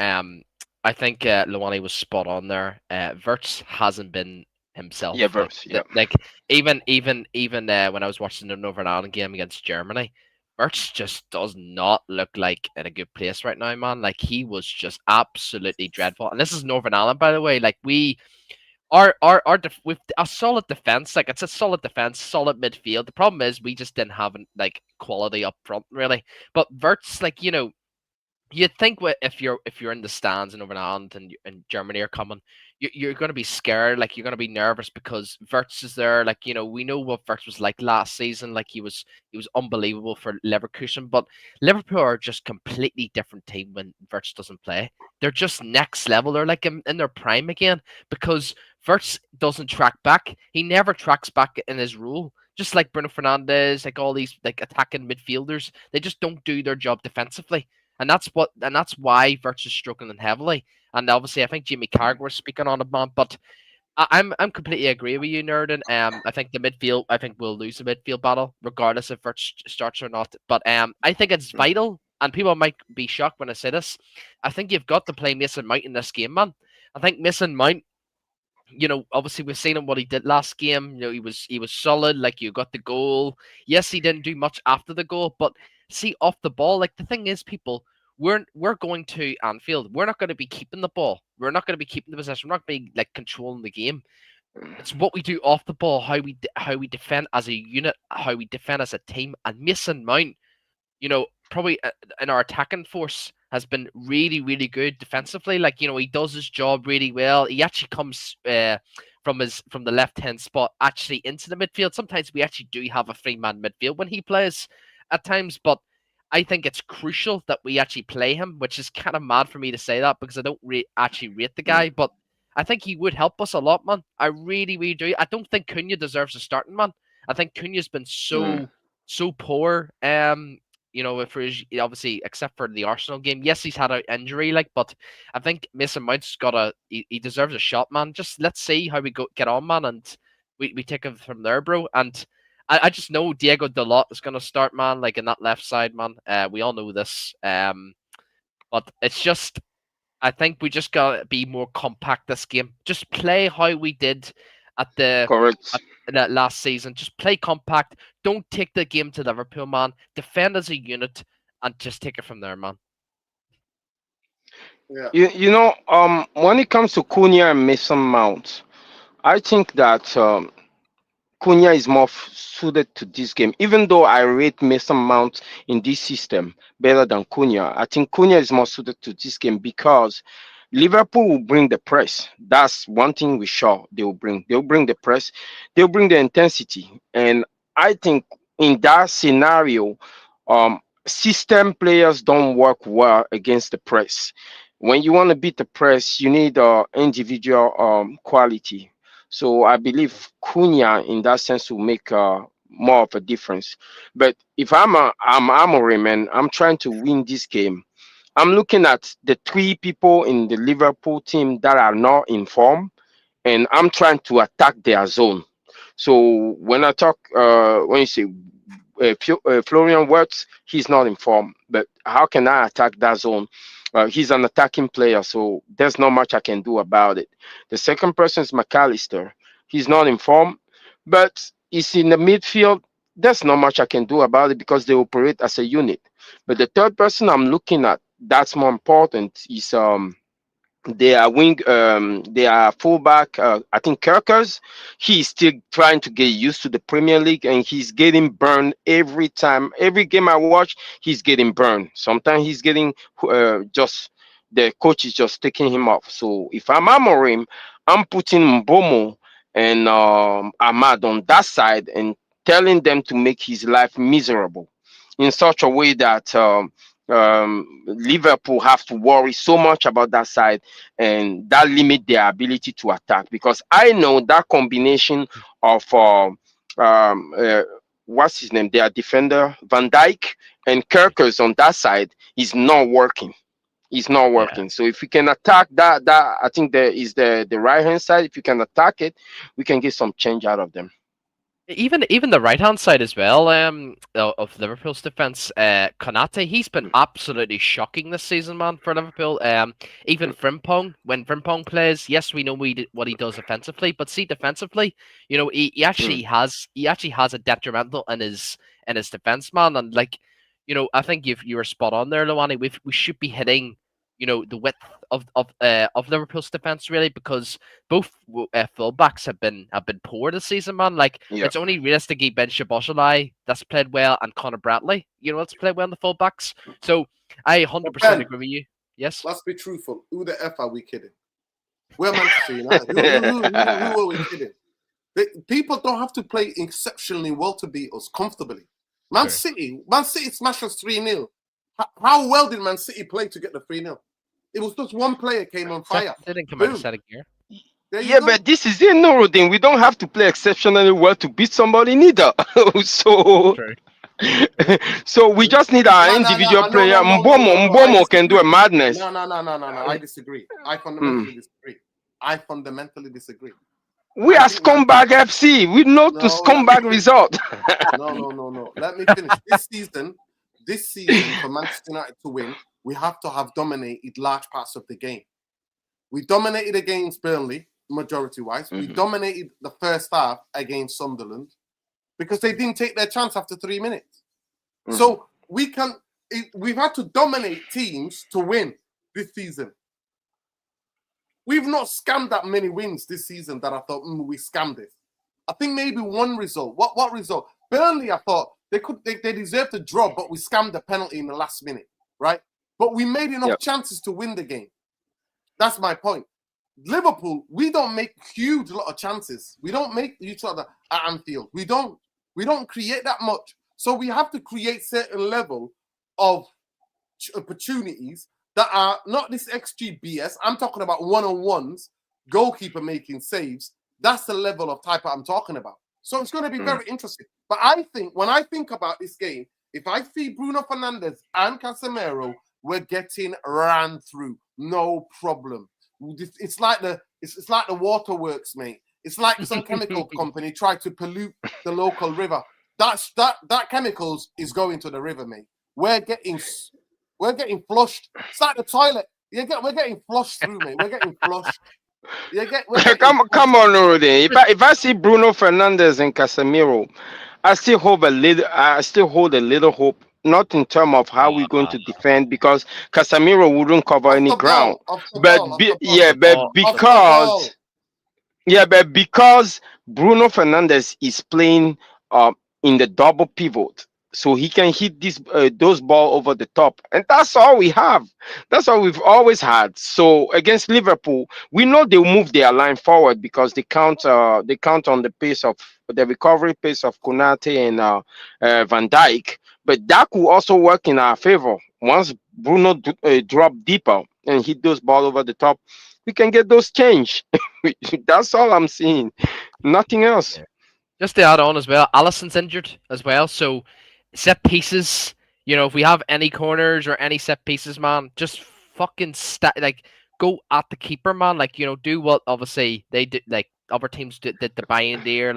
I think Luani was spot on there. Wirtz hasn't been himself. Yeah, Wirtz. Like even when I was watching the Northern Ireland game against Germany, Wirtz just does not look like in a good place right now, man. Like he was just absolutely dreadful. And this is Northern Ireland, by the way. Like we've a solid defense. Like it's a solid defense, solid midfield. The problem is we just didn't have like quality up front, really. But Wirtz, like you'd think if you're in the stands in Northern Ireland and Germany are coming, you're going to be scared, like you're going to be nervous because Wirtz is there. Like we know what Wirtz was like last season. Like he was unbelievable for Leverkusen, but Liverpool are just completely different team when Wirtz doesn't play. They're just next level. They're like in their prime again because Wirtz doesn't track back. He never tracks back in his role. Just like Bruno Fernandes, like all these like attacking midfielders, they just don't do their job defensively. And that's why Wirtz is struggling heavily. And obviously, I think Jimmy Carragher was speaking on it, man. But I'm completely agree with you, Nerdin. I think the midfield. I think we'll lose the midfield battle, regardless if Wirtz starts or not. But I think it's vital. And people might be shocked when I say this. I think you've got to play Mason Mount in this game, man. I think Mason Mount. Obviously we've seen him what he did last game. He was solid. Like you got the goal. Yes, he didn't do much after the goal, but see off the ball. Like the thing is, people, we're going to Anfield. We're not going to be keeping the ball. We're not going to be keeping the possession. We're not going to be like controlling the game. It's what we do off the ball, how we defend as a unit, how we defend as a team. And Mason Mount, probably in our attacking force has been really, really good defensively. Like, he does his job really well. He actually comes from the left-hand spot actually into the midfield. Sometimes we actually do have a 3-man midfield when he plays at times, but I think it's crucial that we actually play him, which is kind of mad for me to say that because I don't actually rate the guy, but I think he would help us a lot, man. I really, really do. I don't think Cunha deserves a starting, man. I think Cunha's been so poor. For his, obviously, except for the Arsenal game. Yes, he's had an injury, but I think Mason Mount's he deserves a shot, man. Just let's see how we get on, man, and we take it from there, bro. And I just know Diego Dalot is gonna start, man, like in that left side, man. We all know this. But it's just I think we just gotta be more compact this game. Just play how we did at the Correct. that last season. Just play compact. Don't take the game to Liverpool, man. Defend as a unit and just take it from there, man. Yeah. When it comes to Cunha and Mason Mount, I think that Cunha is more suited to this game. Even though I rate Mason Mount in this system better than Cunha, I think Cunha is more suited to this game because Liverpool will bring the press. That's one thing we sure they will bring. They'll bring the press. They'll bring the intensity. And I think in that scenario, system players don't work well against the press. When you want to beat the press, you need individual quality. So I believe Cunha in that sense will make more of a difference. But if I'm Amorim and I'm trying to win this game, I'm looking at the three people in the Liverpool team that are not in form, and I'm trying to attack their zone. So when I talk, when you say Florian Wirtz, he's not in form, but how can I attack that zone? He's an attacking player, so there's not much I can do about it. The second person is McAllister. He's not in form, but he's in the midfield. There's not much I can do about it because they operate as a unit. But the third person I'm looking at, that's more important, is they are they are fullback. I think Kirkers. He's still trying to get used to the Premier League, and he's getting burned every time. Every game I watch, he's getting burned. Sometimes he's getting just the coach is just taking him off. So if I'm Amorim, I'm putting Mbomo and Ahmad on that side and telling them to make his life miserable in such a way that Liverpool have to worry so much about that side, and that limit their ability to attack. Because I know that combination of what's his name, their defender Van Dijk and Kirkers on that side is not working. It's not working. So if we can attack that I think there is the right hand side. If you can attack it, we can get some change out of them. Even the right hand side as well, of Liverpool's defense, Konate, he's been absolutely shocking this season, man, for Liverpool. Even Frimpong, when Frimpong plays, yes, we know what he does offensively, but see defensively, he actually has a detrimental in his defense, man, and like, I think you were spot on there, Luani. We should be hitting, the width of Liverpool's defense, really, because both fullbacks have been poor this season, man. Like, it's only realistically Ben Szoboszlai that's played well, and Connor Bradley, that's played well in the fullbacks. So I 100% agree with you. Yes. Let's be truthful. Who the F are we kidding? We're Manchester United. Who are we kidding? People don't have to play exceptionally well to beat us comfortably. Man City smashed us 3-0. How well did Man City play to get the 3-0? It was just one player came on fire. They didn't come out of second gear. Yeah, but this is it, Nuruddin. We don't have to play exceptionally well to beat somebody neither. So we just need our individual player. Mbomo can do a madness. No. I disagree. I fundamentally disagree. We are scumbag FC. We know to scumbag result. No. Let me finish. This season, for Manchester United to win, we have to have dominated large parts of the game. We dominated against Burnley, majority-wise. We dominated the first half against Sunderland because they didn't take their chance after 3 minutes. So we've had to dominate teams to win this season. We've not scammed that many wins this season that I thought, we scammed it. I think maybe one result. What result? Burnley, I thought, they deserved a draw, but we scammed the penalty in the last minute, right? But we made enough chances to win the game. That's my point. Liverpool, we don't make huge lot of chances. We don't make each other at Anfield. We don't create that much. So we have to create certain level of opportunities that are not this XG BS. I'm talking about one-on-ones, goalkeeper making saves. That's the level of type I'm talking about. So it's going to be very interesting. But I think when I think about this game, if I see Bruno Fernandes and Casemiro, we're getting ran through, no problem. It's like the waterworks, mate. It's like some chemical company tried to pollute the local river. That chemicals is going to the river, mate. We're getting flushed. It's like the toilet. We're getting flushed through, mate. We're getting flushed. we're getting Come on, Rudy. If I see Bruno Fernandes and Casemiro, I still hold a little hope. Not in terms of how we're going to defend, because Casemiro wouldn't cover off any the ground. ball, off the But ball, off the ball, yeah, but off the ball. because Bruno Fernandes is playing in the double pivot, so he can hit those ball over the top, and that's all we have. That's all we've always had. So against Liverpool, we know they'll move their line forward because they count on the recovery pace of Konate and Van Dijk. But that could also work in our favor. Once Bruno drop deeper and hit those ball over the top, we can get those changed. That's all I'm seeing. Nothing else. Yeah. Just to add on as well, Alisson's injured as well, so set pieces. If we have any corners or any set pieces, man, just fucking go at the keeper, man. Do what obviously they did, like other teams did the buy-in there.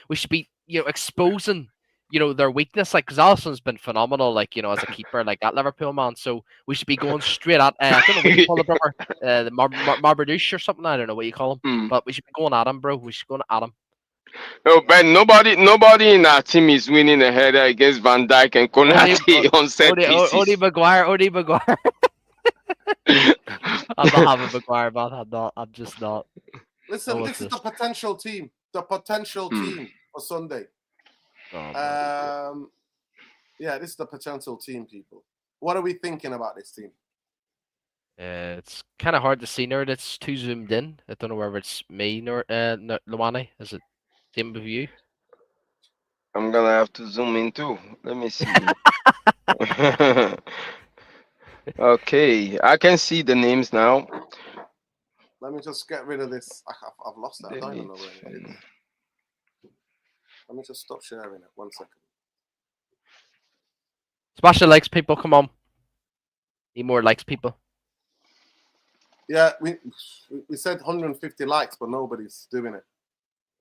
We should be exposing their weakness, because Alisson's been phenomenal, as a keeper, at Liverpool, man. So we should be going straight at. I don't know what you call the brother, the Marbadouche or something. I don't know what you call him, but we should be going at him, bro. We should go at him. No, but nobody in our team is winning a header against Van Dijk and Konate on set pieces. Odie Maguire. I'm not having Maguire, man. I'm just not. Listen, this is the potential team. The potential team for Sunday. Yeah, this is the potential team, people. What are we thinking about this team? It's kind of hard to see now. It's too zoomed in. I don't know whether it's me nor Luani. Is it same with you? I'm gonna have to zoom in too. Let me see. Okay, I can see the names now. Let me just get rid of this. I've lost that. I don't even know where it is. Let me just stop sharing it. 1 second. Smash the likes, people. Come on. Need more likes, people. Yeah, we said 150 likes, but nobody's doing it.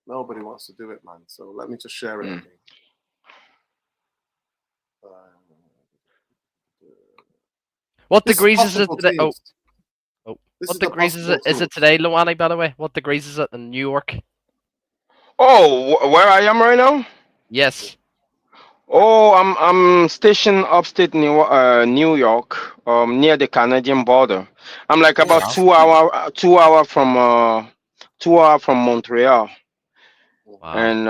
Nobody wants to do it, man. So let me just share it again. What degrees is it today? What degrees is it today, Luani, by the way? What degrees is it in New York? Oh, where I am right now? Yes. Oh, I'm stationed upstate New York, near the Canadian border. I'm like about 2 hour from Montreal. Wow. And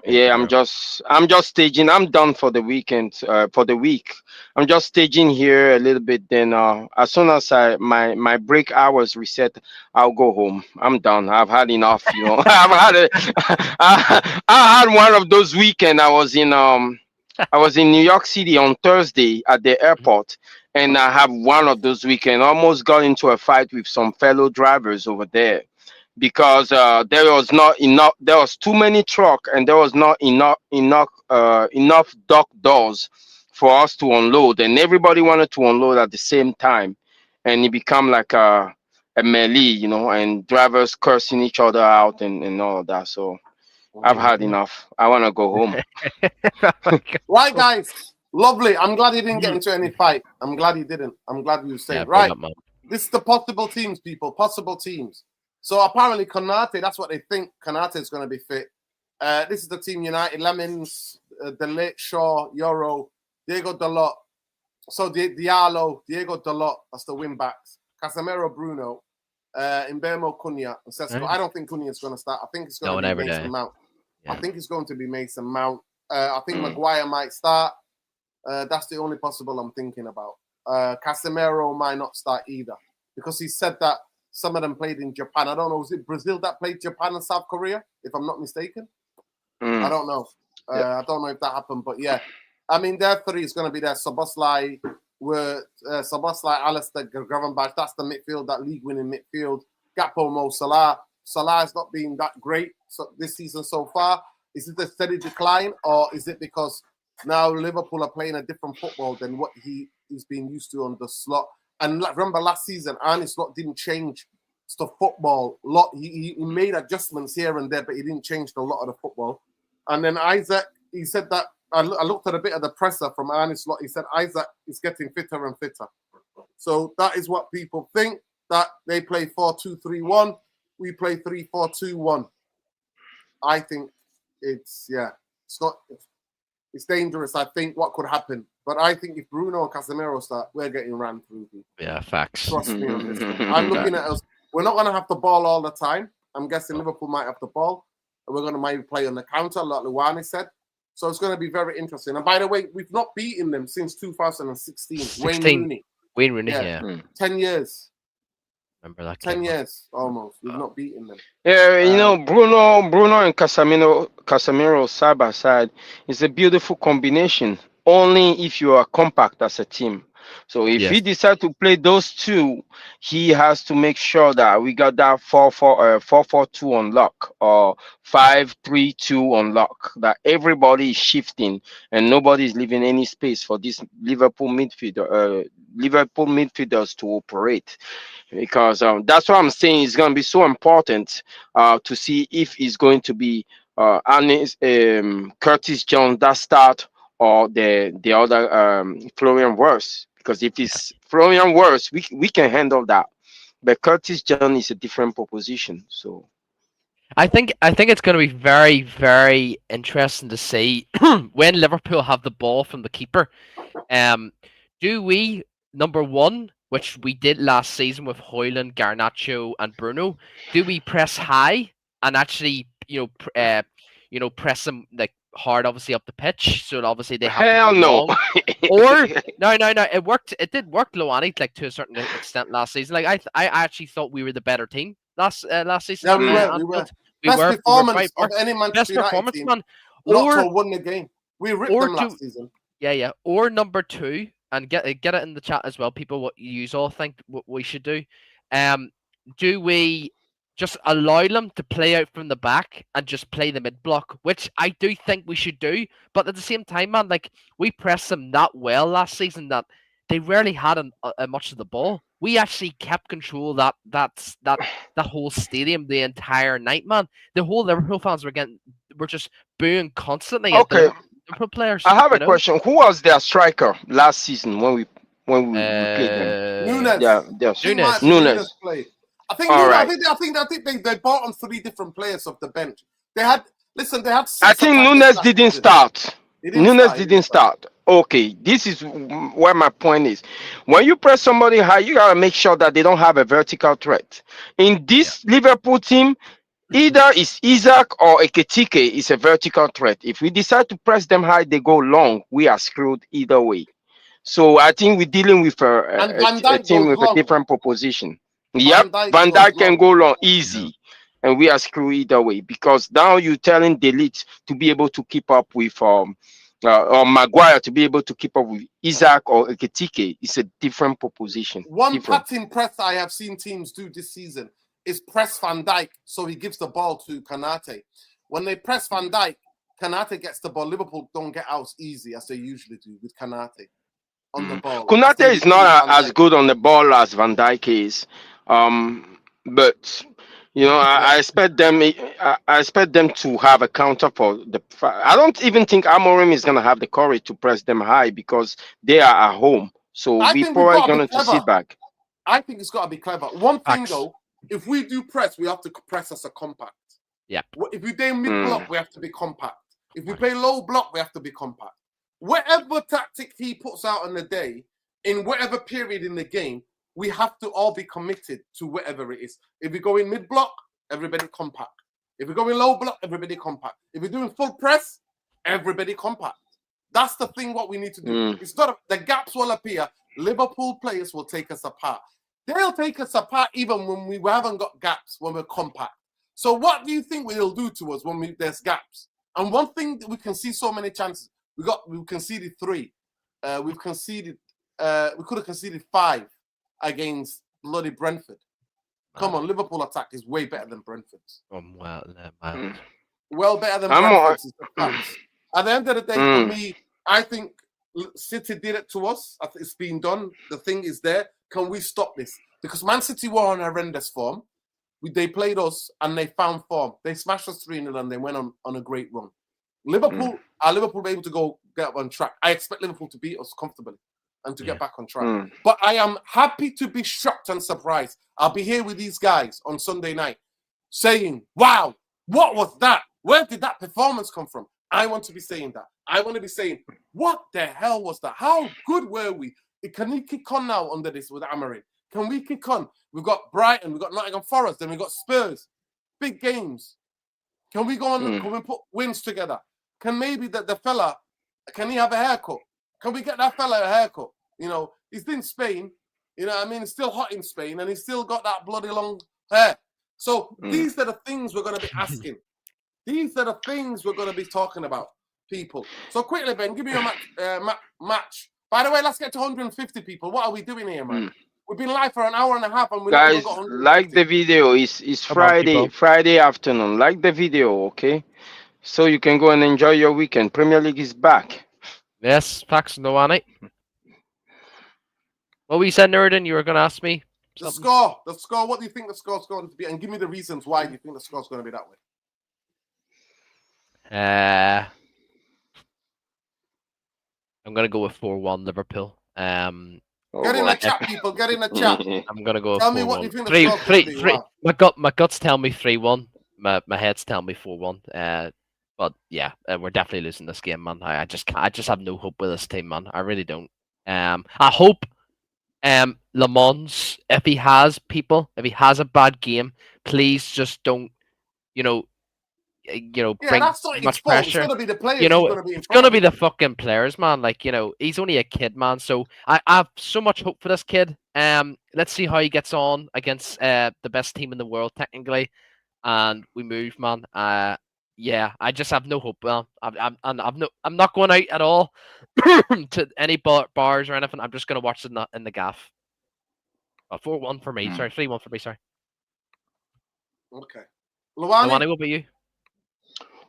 yeah, I'm just staging. I'm done for the weekend, for the week. I'm just staging here a little bit. Then as soon as my break hours reset, I'll go home. I'm done. I've had enough. I had one of those weekends. I was in New York City on Thursday at the airport, and I have one of those weekends. Almost got into a fight with some fellow drivers over there, because there was too many truck, and there was not enough dock doors for us to unload, and everybody wanted to unload at the same time, and it became like a melee, and drivers cursing each other out and all of that. So I've had enough. I want to go home. Right, guys. Lovely. I'm glad he didn't get into any fight. I'm glad he didn't. I'm glad you said right. This is the possible teams, people. Possible teams. So apparently Konate, that's what they think. Konate is going to be fit. This is the team United. Lemons, Delete, Shaw, Euro, Diego Dalot. So Diallo, Diego Dalot, that's the wing backs. Casemiro, Bruno, Mbemo, Cunha, and Sesko. I don't think Cunha is going to start. I think it's going to be Mason Mount. Yeah. I think it's going to be Mason Mount. I think Maguire might start. That's the only possible I'm thinking about. Casemiro might not start either, because he said that some of them played in Japan. I don't know. Was it Brazil that played Japan and South Korea, if I'm not mistaken? I don't know. I don't know if that happened, but yeah. I mean, their three is going to be there. Soboslai, Alistair, Gravenberch. That's the midfield, that league-winning midfield. Gakpo, Mo Salah. Salah has not been that great this season so far. Is it a steady decline, or is it because now Liverpool are playing a different football than what he's been used to on the slot? And remember, last season, Arne Slot didn't change the football a lot. He made adjustments here and there, but he didn't change a lot of the football. And then Isaac, he said that, I looked at a bit of the presser from Arne Slot. He said Isaac is getting fitter and fitter. So that is what people think, that they play 4-2-3-1. we play 3-4-2-1. I think it's not. It's dangerous. I think what could happen, but I think if Bruno and Casemiro start, we're getting ran through. People. Yeah, facts. Trust me on this one. I'm looking at us. We're not going to have the ball all the time. I'm guessing Liverpool might have the ball. And we're going to maybe play on the counter, like Luani said. So it's going to be very interesting. And by the way, we've not beaten them since 2016. Wayne Rooney. Yeah. 10 years. Remember that? 10 years almost. We've not beaten them. Yeah, you know, Bruno and Casemiro side by side is a beautiful combination. Only if you are compact as a team. So if he decide to play those two, he has to make sure that we got that 4-4-2 on lock or 5-3-2 on lock. That everybody is shifting and nobody is leaving any space for this Liverpool midfielders to operate. Because that's what I'm saying. It's going to be so important to see if it's going to be Curtis Jones that start or the other Florian Wirtz. Because if it's Florian Wirtz, we can handle that. But Curtis Jones is a different proposition. So I think it's going to be very, very interesting to see when Liverpool have the ball from the keeper. Do we, number one, which we did last season with Højlund, Garnacho, and Bruno, do we press high and actually, press them like hard, obviously up the pitch, so obviously they have hell to no. Or no, it worked. It did work, Luani, like to a certain extent last season. Like I actually thought we were the better team last season. Yeah, we were. Best performance of any Manchester United team. Man. Not to win the game. We ripped them last season. Yeah. Or number two, and get it in the chat as well, people, what you all think what we should do. Do we just allow them to play out from the back and just play the mid block, which I do think we should do. But at the same time, man, like we pressed them that well last season that they rarely had much of the ball. We actually kept control of that whole stadium the entire night, man. The whole Liverpool fans were just booing constantly at the Liverpool players. I have a question. Who was their striker last season when we played them? Nunes played. I think they bought on 3 different players off the bench. They had 6. I think Nunes didn't start. Nunes didn't start. Okay, this is where my point is. When you press somebody high, you gotta make sure that they don't have a vertical threat. In this Liverpool team, either is Isaac or Ekitike is a vertical threat. If we decide to press them high, they go long. We are screwed either way. So I think we're dealing with a team with a different proposition. Yep, Van Dijk can go long easy, and we are screwed either way because now you're telling Delete to be able to keep up with or Maguire to be able to keep up with Isaac or Ekitike. It's a different proposition. One pattern press I have seen teams do this season is press Van Dijk so he gives the ball to Kanate. When they press Van Dijk, Kanate gets the ball. Liverpool don't get out easy as they usually do with Kanate on the ball. Konate is not as good on the ball as Van Dijk is. But you know, I expect them. I expect them to have a counter for the. I don't even think Amorim is gonna have the courage to press them high because they are at home. So we're probably gonna to sit back. I think it's got to be clever. One thing though, if we do press, we have to press as a compact. Yeah. If we play mid block, we have to be compact. If we play low block, we have to be compact. Whatever tactic he puts out on the day, in whatever period in the game, we have to all be committed to whatever it is. If we go in mid block, everybody compact. If we go in low block, everybody compact. If we're doing full press, everybody compact. That's the thing what we need to do. It's not the gaps will appear. Liverpool players will take us apart. They'll take us apart even when we haven't got gaps, when we're compact. So what do you think they'll do to us when there's gaps? And one thing that we can see so many chances. We conceded 3. We could have conceded 5 against bloody Brentford. Come on, Liverpool attack is way better than Brentford's. Well better than Brentford's. At the end of the day, for me, I think City did it to us. I think it's been done. The thing is there. Can we stop this? Because Man City were on horrendous form. They played us and they found form. They smashed us 3-0 and they went on a great run. Are Liverpool able to get on track? I expect Liverpool to beat us comfortably and to get back on track. But I am happy to be shocked and surprised. I'll be here with these guys on Sunday night. saying, wow, what was that? Where did that performance come from? I want to be saying that. I want to be saying, what the hell was that? How good were we? Can we kick on now under this with Amorim? Can we kick on? We've got Brighton, we've got Nottingham Forest, then we've got Spurs. Big games. Can we go on? Can we put wins together? Can maybe the fella, can he have a haircut? Can we get that fella a haircut? You know, he's in Spain. You know what I mean? It's still hot in Spain, and he's still got that bloody long hair. So these are the things we're going to be asking. These are the things we're going to be talking about, people. So quickly, Ben, give me your match. By the way, let's get to 150 people. What are we doing here, man? We've been live for an hour and a half, and we've not even got 150. Like the video. It's Friday afternoon. Like the video, okay? So you can go and enjoy your weekend. Premier League is back. Yes, facts no one. What we said, Nerdin, you were going to ask me? The score. What do you think the score's going to be? And give me the reasons why you think the score's going to be that way. I'm going to go with 4-1 Liverpool. Get in the chat, people. Get in the chat. I'm going to go with Tell 4-1. me what you think the score's going to be. Wow. My guts tell me 3-1. My head's tell me 4-1. But yeah, we're definitely losing this game, man. I just have no hope with this team, man. I really don't. I hope Le Mans, if he has a bad game, please just don't, bring that's not much his fault. pressure. It's going to be the players. It's going to be the fucking players, man. Like, he's only a kid, man. So I have so much hope for this kid. Let's see how he gets on against the best team in the world, technically, and we move, man. Yeah, I just have no hope. Well, I'm not going out at all to any bars or anything. I'm just gonna watch it in the gaff. 4-1 for me. Sorry, 3-1 for me. Sorry. Okay. Luani, what about you?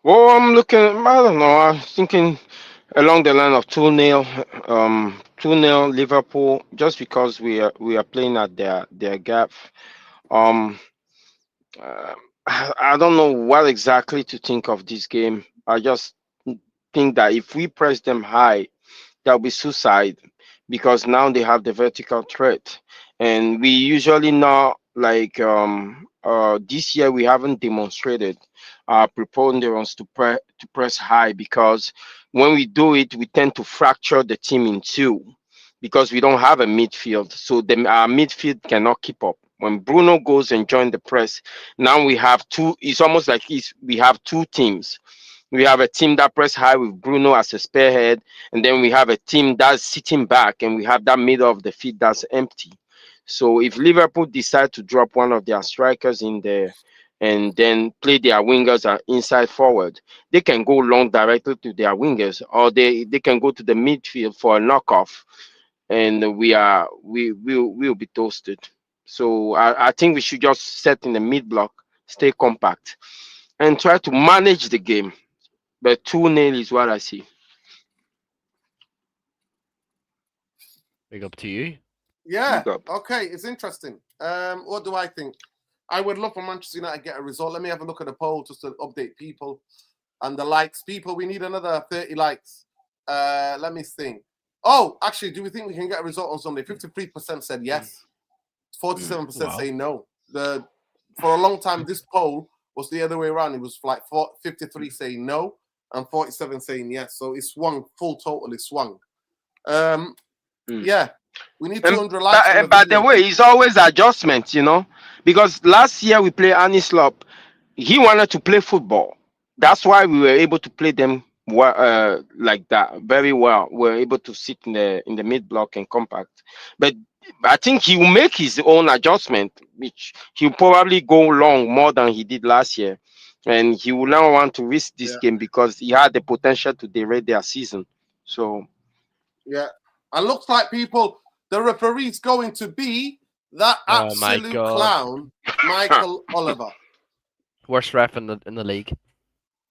Well, I don't know. I'm thinking along the line of 2-0, 2-0 Liverpool, just because we are playing at their gap. I don't know what exactly to think of this game. I just think that if we press them high, that'll be suicide, because now they have the vertical threat, and we usually not like this year we haven't demonstrated our preponderance to press high, because when we do it, we tend to fracture the team in two, because we don't have a midfield, so our midfield cannot keep up. When Bruno goes and joins the press, now we have two. It's almost like we have two teams. We have a team that press high with Bruno as a spearhead, and then we have a team that's sitting back, and we have that middle of the field that's empty. So if Liverpool decide to drop one of their strikers in there and then play their wingers inside forward, they can go long directly to their wingers, or they can go to the midfield for a knockoff, and we'll be toasted. So I think we should just set in the mid block, stay compact, and try to manage the game. But 2-0 is what I see. Big up to you. Yeah. Okay. It's interesting. What do I think? I would love for Manchester United to get a result. Let me have a look at the poll just to update people and the likes. People, we need another 30 likes. Let me think. Oh, actually, do we think we can get a result on Sunday? 53% said yes. 47% say no. For a long time, this poll was the other way around. It was like 53 saying no and 47 saying yes. So it swung, full total, it swung. Yeah, we need 200 likes. By the way, it's always adjustments, because last year we played Anislop. He wanted to play football. That's why we were able to play them like that very well. We're able to sit in the mid block and compact. But I think he will make his own adjustment, which he'll probably go long more than he did last year. And he will not want to risk this game because he had the potential to derail their season. So, yeah. And looks like people, the referee's going to be that absolute clown, Michael Oliver. Worst ref in the league.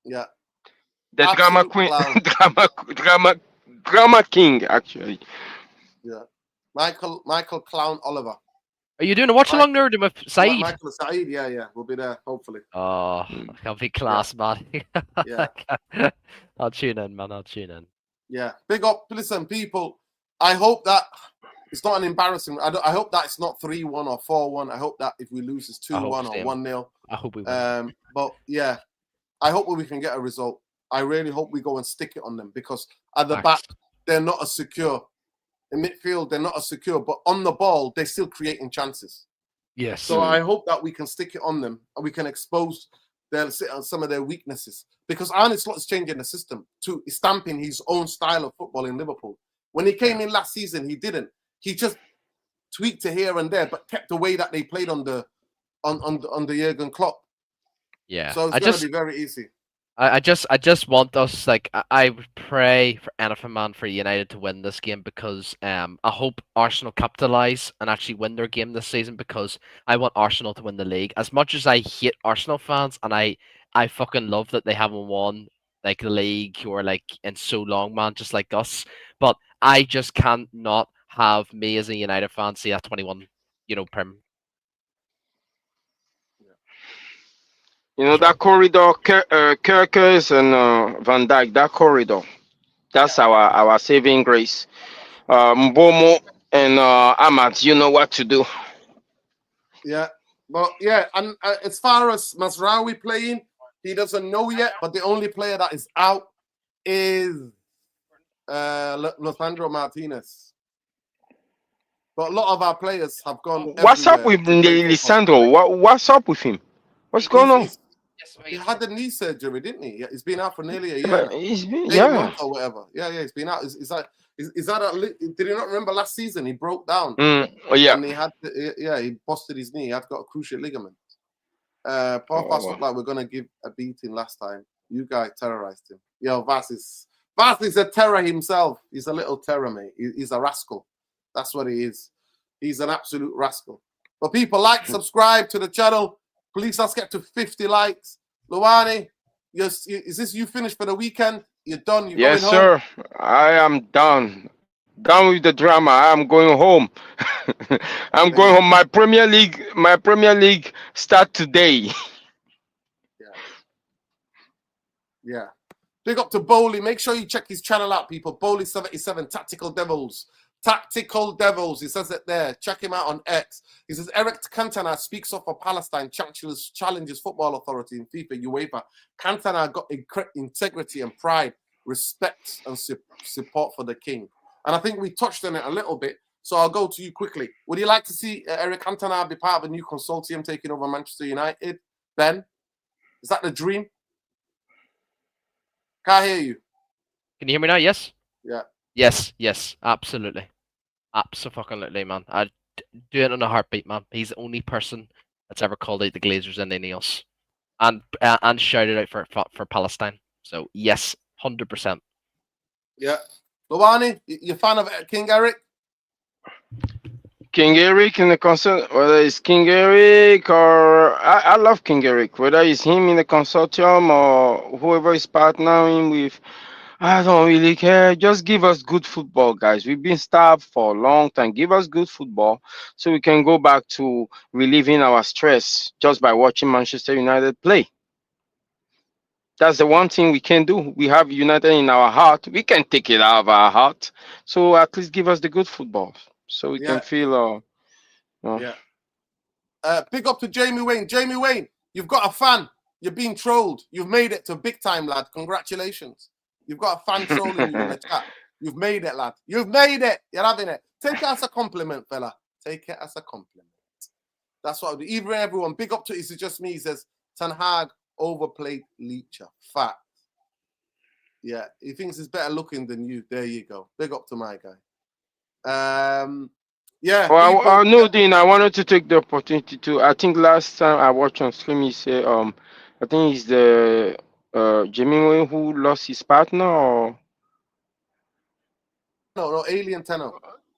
Yeah. The drama queen, drama king, actually. Yeah. Michael Clown Oliver. Are you doing a watch along there with Saeed? Michael Saeed, yeah. We'll be there, hopefully. Oh, that'll be class, man. Yeah. I'll tune in, man. I'll tune in. Yeah. Big up. Listen, people. I hope that It's not an embarrassing. I hope that it's not 3-1 or 4-1. I hope that if we lose, it's 2-1 or 1-0. I hope we win. But yeah, I hope we can get a result. I really hope we go and stick it on them because at the back they're not as secure. In midfield they're not as secure, but on the ball they're still creating chances. Yes. So I hope that we can stick it on them and we can expose some of their weaknesses because Arne Slot is changing the system to stamping his own style of football in Liverpool. When he came in last season, he didn't. He just tweaked it here and there, but kept the way that they played on the Jurgen Klopp. Yeah. So it's going to be very easy. I just want us, like, I would pray for anything, man, for United to win this game because I hope Arsenal capitalise and actually win their game this season because I want Arsenal to win the league. As much as I hate Arsenal fans and I fucking love that they haven't won like the league or like in so long, man, just like us. But I just can't not have me as a United fan see that 21, Prem. That corridor, Kerkers and Van Dijk, that corridor, that's our saving grace. Mbomo and Ahmad, you know what to do. Yeah, but yeah, and as far as Mazraoui playing, he doesn't know yet, but the only player that is out is Lisandro Martinez. But a lot of our players have gone. What's up with Lisandro? What's up with him? What's going on? He had the knee surgery, didn't he? He's been out for nearly a year. He's been, 8 months or whatever. Yeah, he's been out. Is that did you not remember last season he broke down? Yeah. And he had he busted his knee. He had got a cruciate ligament. Paul Vass looked like we're gonna give a beating last time. You guys terrorized him. Yo, Vass is a terror himself. He's a little terror, mate. He's a rascal. That's what he is. He's an absolute rascal. But people, like, subscribe to the channel. Please, let's get to 50 likes. Luani, is this you finished for the weekend? You're done? You're yes, going sir. Home? I am done. Done with the drama. I am going home. I'm going home. My Premier League start today. Yeah. Big up to Bowley. Make sure you check his channel out, people. Bowley77, Tactical Devils. Tactical Devils. He says it there. Check him out on X. He says Eric Cantona speaks up for Palestine, challenges football authority in FIFA, UEFA. Cantona got integrity and pride, respect and support for the king. And I think we touched on it a little bit. So I'll go to you quickly. Would you like to see Eric Cantona be part of a new consortium taking over Manchester United? Ben? Is that the dream? Can't hear you. Can you hear me now? Yes? Yeah. Yes, absolutely. Absolutely, man. I'd do it in a heartbeat, man. He's the only person that's ever called out the Glazers and anything else. And shouted out for Palestine. So, yes, 100%. Yeah. Luani, you fan of King Eric? King Eric in the concert, whether it's King Eric or I love King Eric, whether it's him in the consortium or whoever is partnering with, I don't really care. Just give us good football, guys. We've been starved for a long time. Give us good football so we can go back to relieving our stress just by watching Manchester United play. That's the one thing we can do. We have United in our heart. We can take it out of our heart. So at least give us the good football so we can feel. Big up to Jamie Wayne. Jamie Wayne, you've got a fan. You're being trolled. You've made it to big time, lad. Congratulations. You've got a fan trolling you in the chat. You've made it, lad. You've made it. You're having it. Take it as a compliment, fella. Take it as a compliment. That's what I do. Even everyone, big up to it. It's just me. He says, Ten Hag overplayed Leacher. Fact. Yeah, he thinks he's better looking than you. There you go. Big up to my guy. Yeah. Well, no, Dean, I wanted to take the opportunity to. I think last time I watched on stream, he said, I think it's the Jimmy Wayne who lost his partner, or no, Alien Tenor.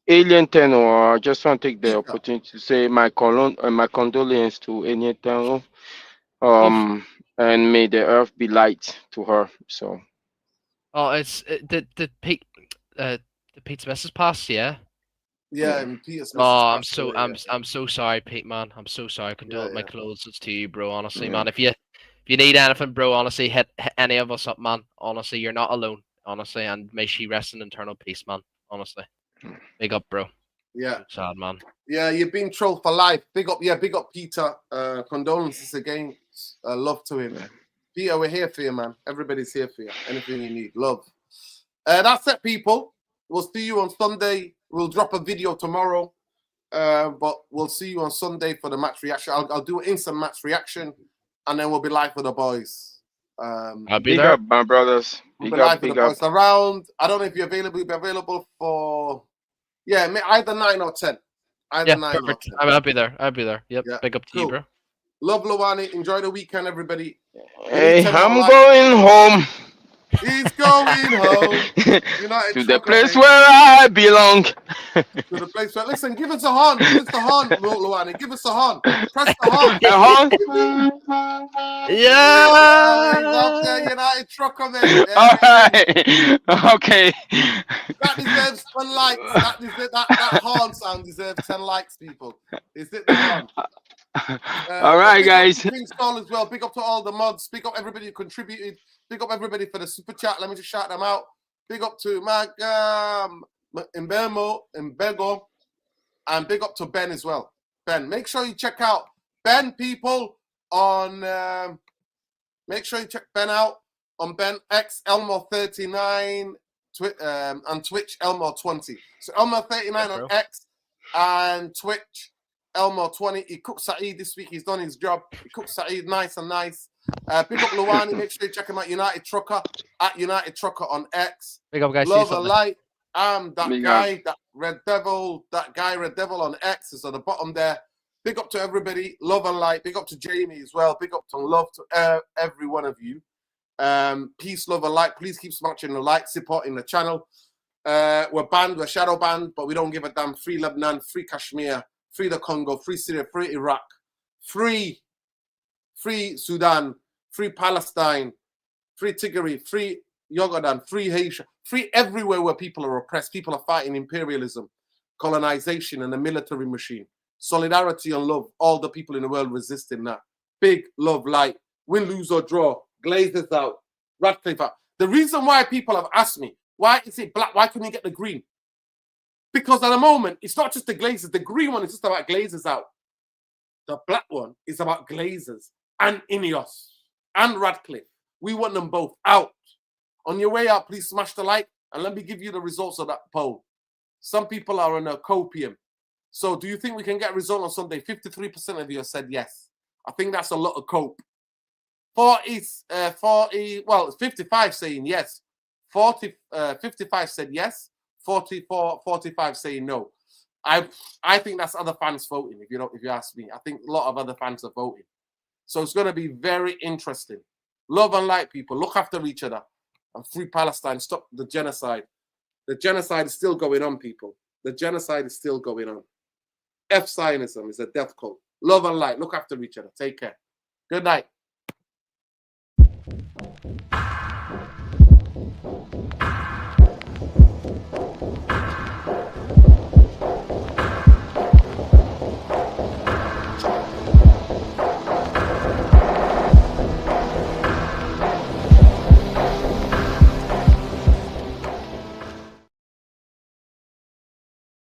Alien Tenor. I just want to take the opportunity to say my condolences to Alien Tenor. And may the earth be light to her. So. Oh, it's the Pete Smith's passed, yeah. Yeah, and Peter Smith. Oh, I'm so sorry, Pete, man. I'm so sorry. I condole my condolences to you, bro. Honestly, man. If you need anything, bro, honestly, hit any of us up, man. Honestly, you're not alone. Honestly, and may she rest in eternal peace, man. Honestly, big up, bro. Yeah. Sad man. Yeah, you've been trolled for life. Big up Peter. Condolences again. Love to him. Peter, we're here for you, man. Everybody's here for you. Anything you need. Love. That's it, people. We'll see you on Sunday. We'll drop a video tomorrow. But we'll see you on Sunday for the match reaction. I'll do an instant match reaction, and then we'll be live for the boys. I'll be Big there. up, my brothers. We'll Big be live up, for the big up. boys. Around, I don't know if you're available. You'll be available for, either 9 or 10. Either 9 Perfect. or 10. I'll be there. I'll be there. Yep. Yeah, Big up to you, cool. bro. Love Luwani. Enjoy the weekend, everybody. Hey, Anytime I'm I like- going home. He's going home. United To the trucker, place mate. where I belong. To the place where, listen, give us a horn. Give us the horn, Luwani. Give us a horn. Press the horn. Yeah. He's out there, United trucker, mate. All right. Okay. That deserves 10 likes. That horn sound deserves 10 likes, people. Is it the horn? All right, guys. Big up as well. Big up to all the mods. Big up everybody who contributed. Big up everybody for the super chat. Let me just shout them out. Big up to Mag Mbego, and big up to Ben as well. Ben, make sure you check out Ben, people, on. Make sure you check Ben out on Ben X Elmo 39 on Twitch Elmo 20. So Elmo 39 on X and Twitch Elmo 20. He cooked Saeed this week. He's done his job. He cooked Saeed nice and nice. Big up Luwani. Make sure you check him out. United Trucker at United Trucker on X. Big up, guys. Love and light. That Big guy, up. that Red Devil, Red Devil on X is at the bottom there. Big up to everybody. Love and light. Big up to Jamie as well. Big up to love to every one of you. Peace, love and light. Please keep smashing the like, supporting the channel. We're banned, we're shadow banned, but we don't give a damn. Free Lebanon, free Kashmir, free the Congo, free Syria, free Iraq, free Sudan, free Palestine, free Tigray, free Yogadan, free Haitian, free everywhere where people are oppressed. People are fighting imperialism, colonization, and the military machine. Solidarity and love. All the people in the world resisting that. Big love, light. Win, lose, or draw. Glazers out. Radcliffe out. The reason why people have asked me, why is it black? Why couldn't you get the green? Because at the moment, it's not just the Glazers. The green one is just about Glazers out. The black one is about Glazers and Ineos and Radcliffe. We want them both out. On your way out, please smash the like and let me give you the results of that poll. Some people are on a copium. So do you think we can get a result on Sunday? 53% of you have said yes. I think that's a lot of cope. 55 saying yes. 55 said yes. 45 saying no. I think that's other fans voting. If you ask me, I think a lot of other fans are voting. So it's going to be very interesting. Love and light, people. Look after each other. And free Palestine. Stop the genocide. The genocide is still going on, people. The genocide is still going on. F-Zionism is a death cult. Love and light. Look after each other. Take care. Good night.